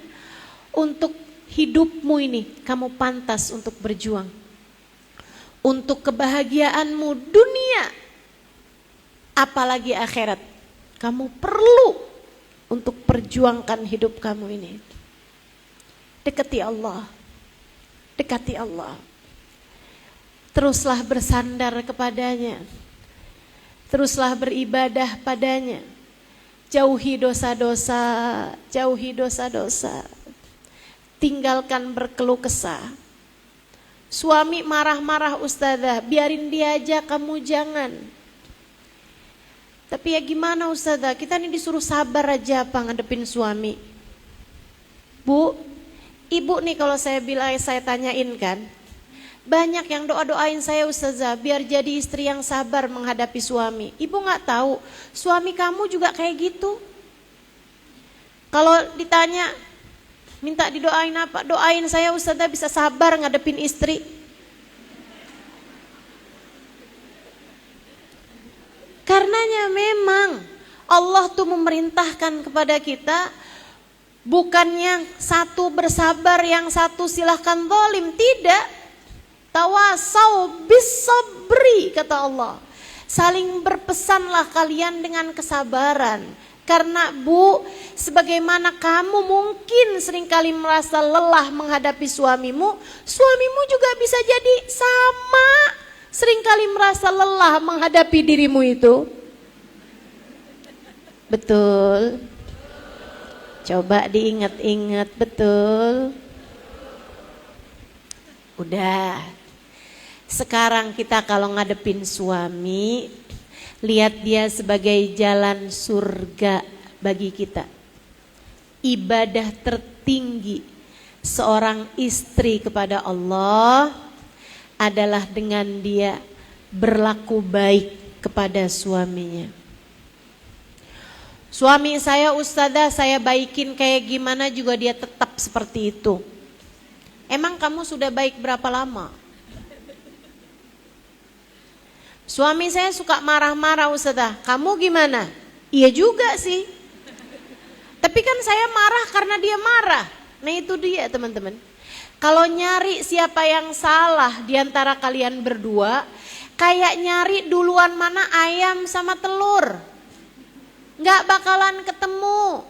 untuk hidupmu ini kamu pantas untuk berjuang. Untuk kebahagiaanmu dunia, apalagi akhirat, kamu perlu untuk perjuangkan hidup kamu ini. Dekati Allah. Dekati Allah. Teruslah bersandar kepadanya. Teruslah beribadah padanya. Jauhi dosa-dosa, jauhi dosa-dosa. Tinggalkan berkeluh kesah. Suami marah-marah ustazah, biarin dia aja, kamu jangan. Tapi ya gimana ustazah, kita ini disuruh sabar aja apa ngadepin suami. Bu, Ibu nih kalau saya tanyain kan, banyak yang doain saya Ustazah biar jadi istri yang sabar menghadapi suami. Ibu gak tahu suami kamu juga kayak gitu. Kalau ditanya minta didoain apa, doain saya Ustazah bisa sabar ngadepin istri. Karenanya memang Allah tuh memerintahkan kepada kita, bukannya satu bersabar yang satu silahkan zalim, tidak. Tawasau bis sabri kata Allah. Saling berpesanlah kalian dengan kesabaran. Karena Bu, sebagaimana kamu mungkin seringkali merasa lelah menghadapi suamimu, suamimu juga bisa jadi sama seringkali merasa lelah menghadapi dirimu itu. Betul. Coba diingat-ingat, betul. Udah. Sekarang kita kalau ngadepin suami, lihat dia sebagai jalan surga bagi kita. Ibadah tertinggi seorang istri kepada Allah adalah dengan dia berlaku baik kepada suaminya. Suami saya Ustazah, saya baikin kayak gimana juga dia tetap seperti itu. Emang kamu sudah baik berapa lama? Suami saya suka marah-marah Ustazah, kamu gimana? Iya juga sih. Tapi kan saya marah karena dia marah. Nah itu dia teman-teman. Kalau nyari siapa yang salah di antara kalian berdua, kayak nyari duluan mana ayam sama telur. Gak bakalan ketemu.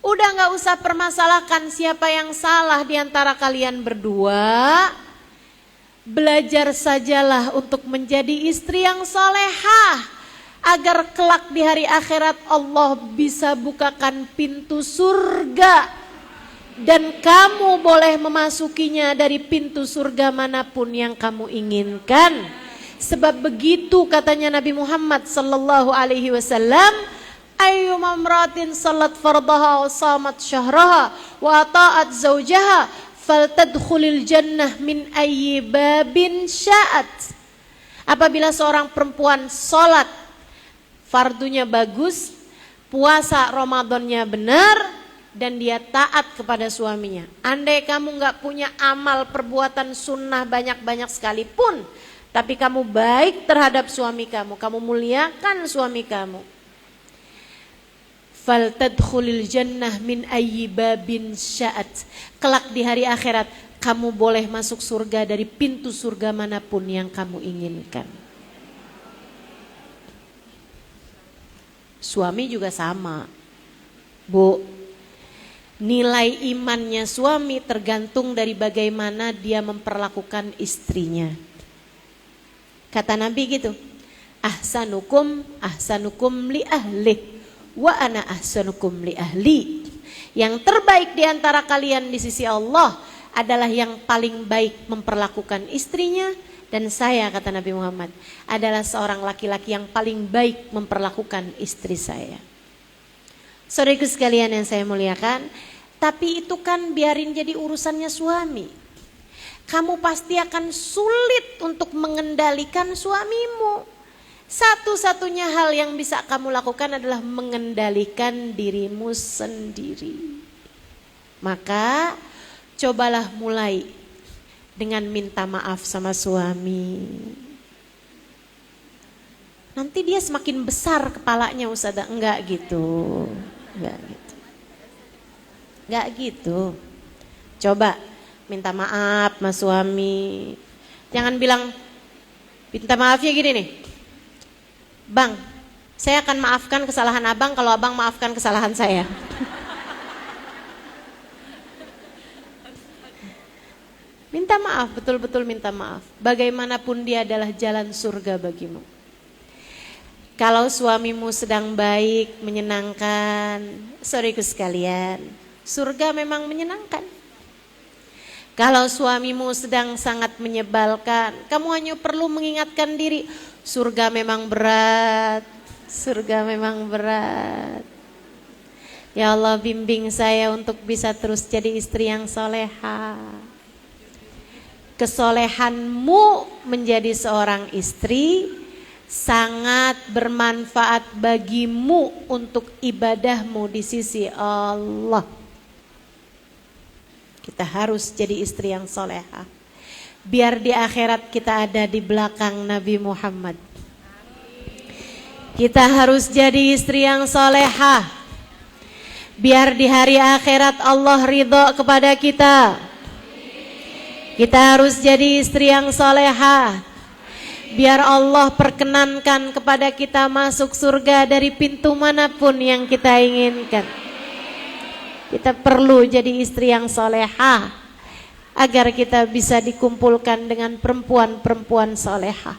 Udah gak usah permasalahkan siapa yang salah di antara kalian berdua. Belajar sajalah untuk menjadi istri yang solehah, agar kelak di hari akhirat Allah bisa bukakan pintu surga dan kamu boleh memasukinya dari pintu surga manapun yang kamu inginkan. Sebab begitu katanya Nabi Muhammad sallallahu alaihi wasallam, ayyuma imra'atin salat fardaha wa shamat syahraha wa ata'at zawjaha faltadkhulil jannah min ayyi babin sya'at. Apabila seorang perempuan sholat fardunya bagus, puasa Ramadannya benar, dan dia taat kepada suaminya. Andai kamu gak punya amal perbuatan sunnah banyak-banyak sekalipun, tapi kamu baik terhadap suami kamu muliakan suami kamu, faltadkhulil jannah min ayyi babin sya'at. Kelak di hari akhirat kamu boleh masuk surga dari pintu surga manapun yang kamu inginkan. Suami juga sama, Bu. Nilai imannya suami tergantung dari bagaimana dia memperlakukan istrinya. Kata Nabi gitu, ahsanukum li ahli wa ana ahsanukum li ahli. Yang terbaik di antara kalian di sisi Allah adalah yang paling baik memperlakukan istrinya, dan saya kata Nabi Muhammad adalah seorang laki-laki yang paling baik memperlakukan istri saya. Saudaraku sekalian yang saya muliakan, tapi itu kan biarin jadi urusannya suami. Kamu pasti akan sulit untuk mengendalikan suamimu. Satu-satunya hal yang bisa kamu lakukan adalah mengendalikan dirimu sendiri. Maka cobalah mulai dengan minta maaf sama suami. Nanti dia semakin besar kepalanya Ustazah. Enggak gitu. Enggak gitu. Coba minta maaf sama suami. Jangan bilang minta maafnya gini nih, Bang, saya akan maafkan kesalahan abang kalau abang maafkan kesalahan saya. Minta maaf, betul-betul minta maaf. Bagaimanapun dia adalah jalan surga bagimu. Kalau suamimu sedang baik, menyenangkan, saudaraku sekalian, surga memang menyenangkan. Kalau suamimu sedang sangat menyebalkan, kamu hanya perlu mengingatkan diri, surga memang berat, surga memang berat. Ya Allah, bimbing saya untuk bisa terus jadi istri yang soleha. Kesolehanmu menjadi seorang istri sangat bermanfaat bagimu untuk ibadahmu di sisi Allah. Kita harus jadi istri yang soleha, biar di akhirat kita ada di belakang Nabi Muhammad. Kita harus jadi istri yang soleha, biar di hari akhirat Allah ridho kepada kita. Kita harus jadi istri yang soleha, biar Allah perkenankan kepada kita masuk surga dari pintu manapun yang kita inginkan. Kita perlu jadi istri yang soleha, agar kita bisa dikumpulkan dengan perempuan-perempuan soleha.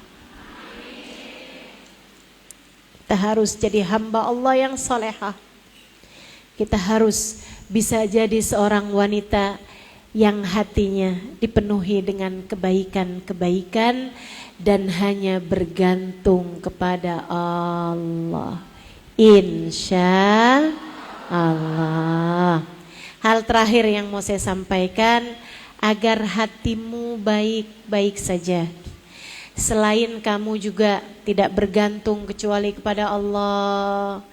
Kita harus jadi hamba Allah yang soleha. Kita harus bisa jadi seorang wanita yang hatinya dipenuhi dengan kebaikan-kebaikan dan hanya bergantung kepada Allah. Insya Allah. Hal terakhir yang mau saya sampaikan, agar hatimu baik-baik saja. Selain kamu juga tidak bergantung kecuali kepada Allah.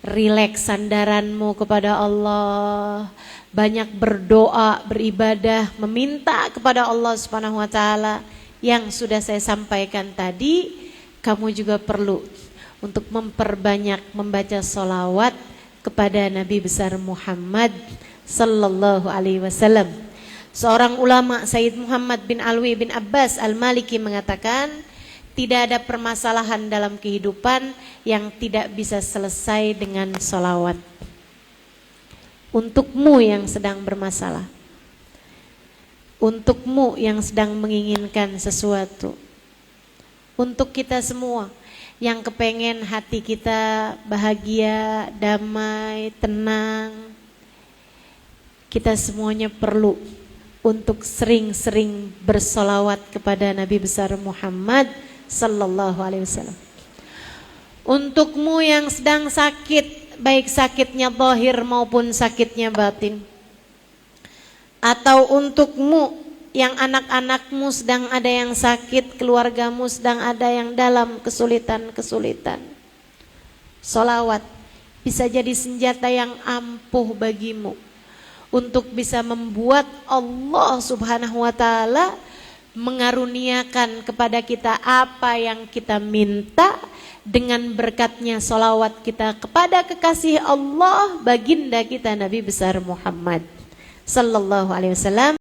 Rileks sandaranmu kepada Allah, banyak berdoa, beribadah, meminta kepada Allah Subhanahu wa taala. Yang sudah saya sampaikan tadi, kamu juga perlu untuk memperbanyak membaca sholawat kepada Nabi besar Muhammad sallallahu alaihi wasallam. Seorang ulama, Sayyid Muhammad bin Alwi bin Abbas Al-Maliki, mengatakan, tidak ada permasalahan dalam kehidupan yang tidak bisa selesai dengan sholawat. Untukmu yang sedang bermasalah, untukmu yang sedang menginginkan sesuatu, untuk kita semua yang kepengen hati kita bahagia, damai, tenang, kita semuanya perlu untuk sering-sering bersolawat kepada Nabi besar Muhammad sallallahu alaihi wasallam. Untukmu yang sedang sakit, baik sakitnya zahir maupun sakitnya batin, atau untukmu yang anak-anakmu sedang ada yang sakit, keluargamu sedang ada yang dalam kesulitan-kesulitan, solawat bisa jadi senjata yang ampuh bagimu untuk bisa membuat Allah Subhanahu wa taala mengaruniakan kepada kita apa yang kita minta dengan berkatnya solawat kita kepada kekasih Allah, baginda kita Nabi besar Muhammad sallallahu alaihi wasallam.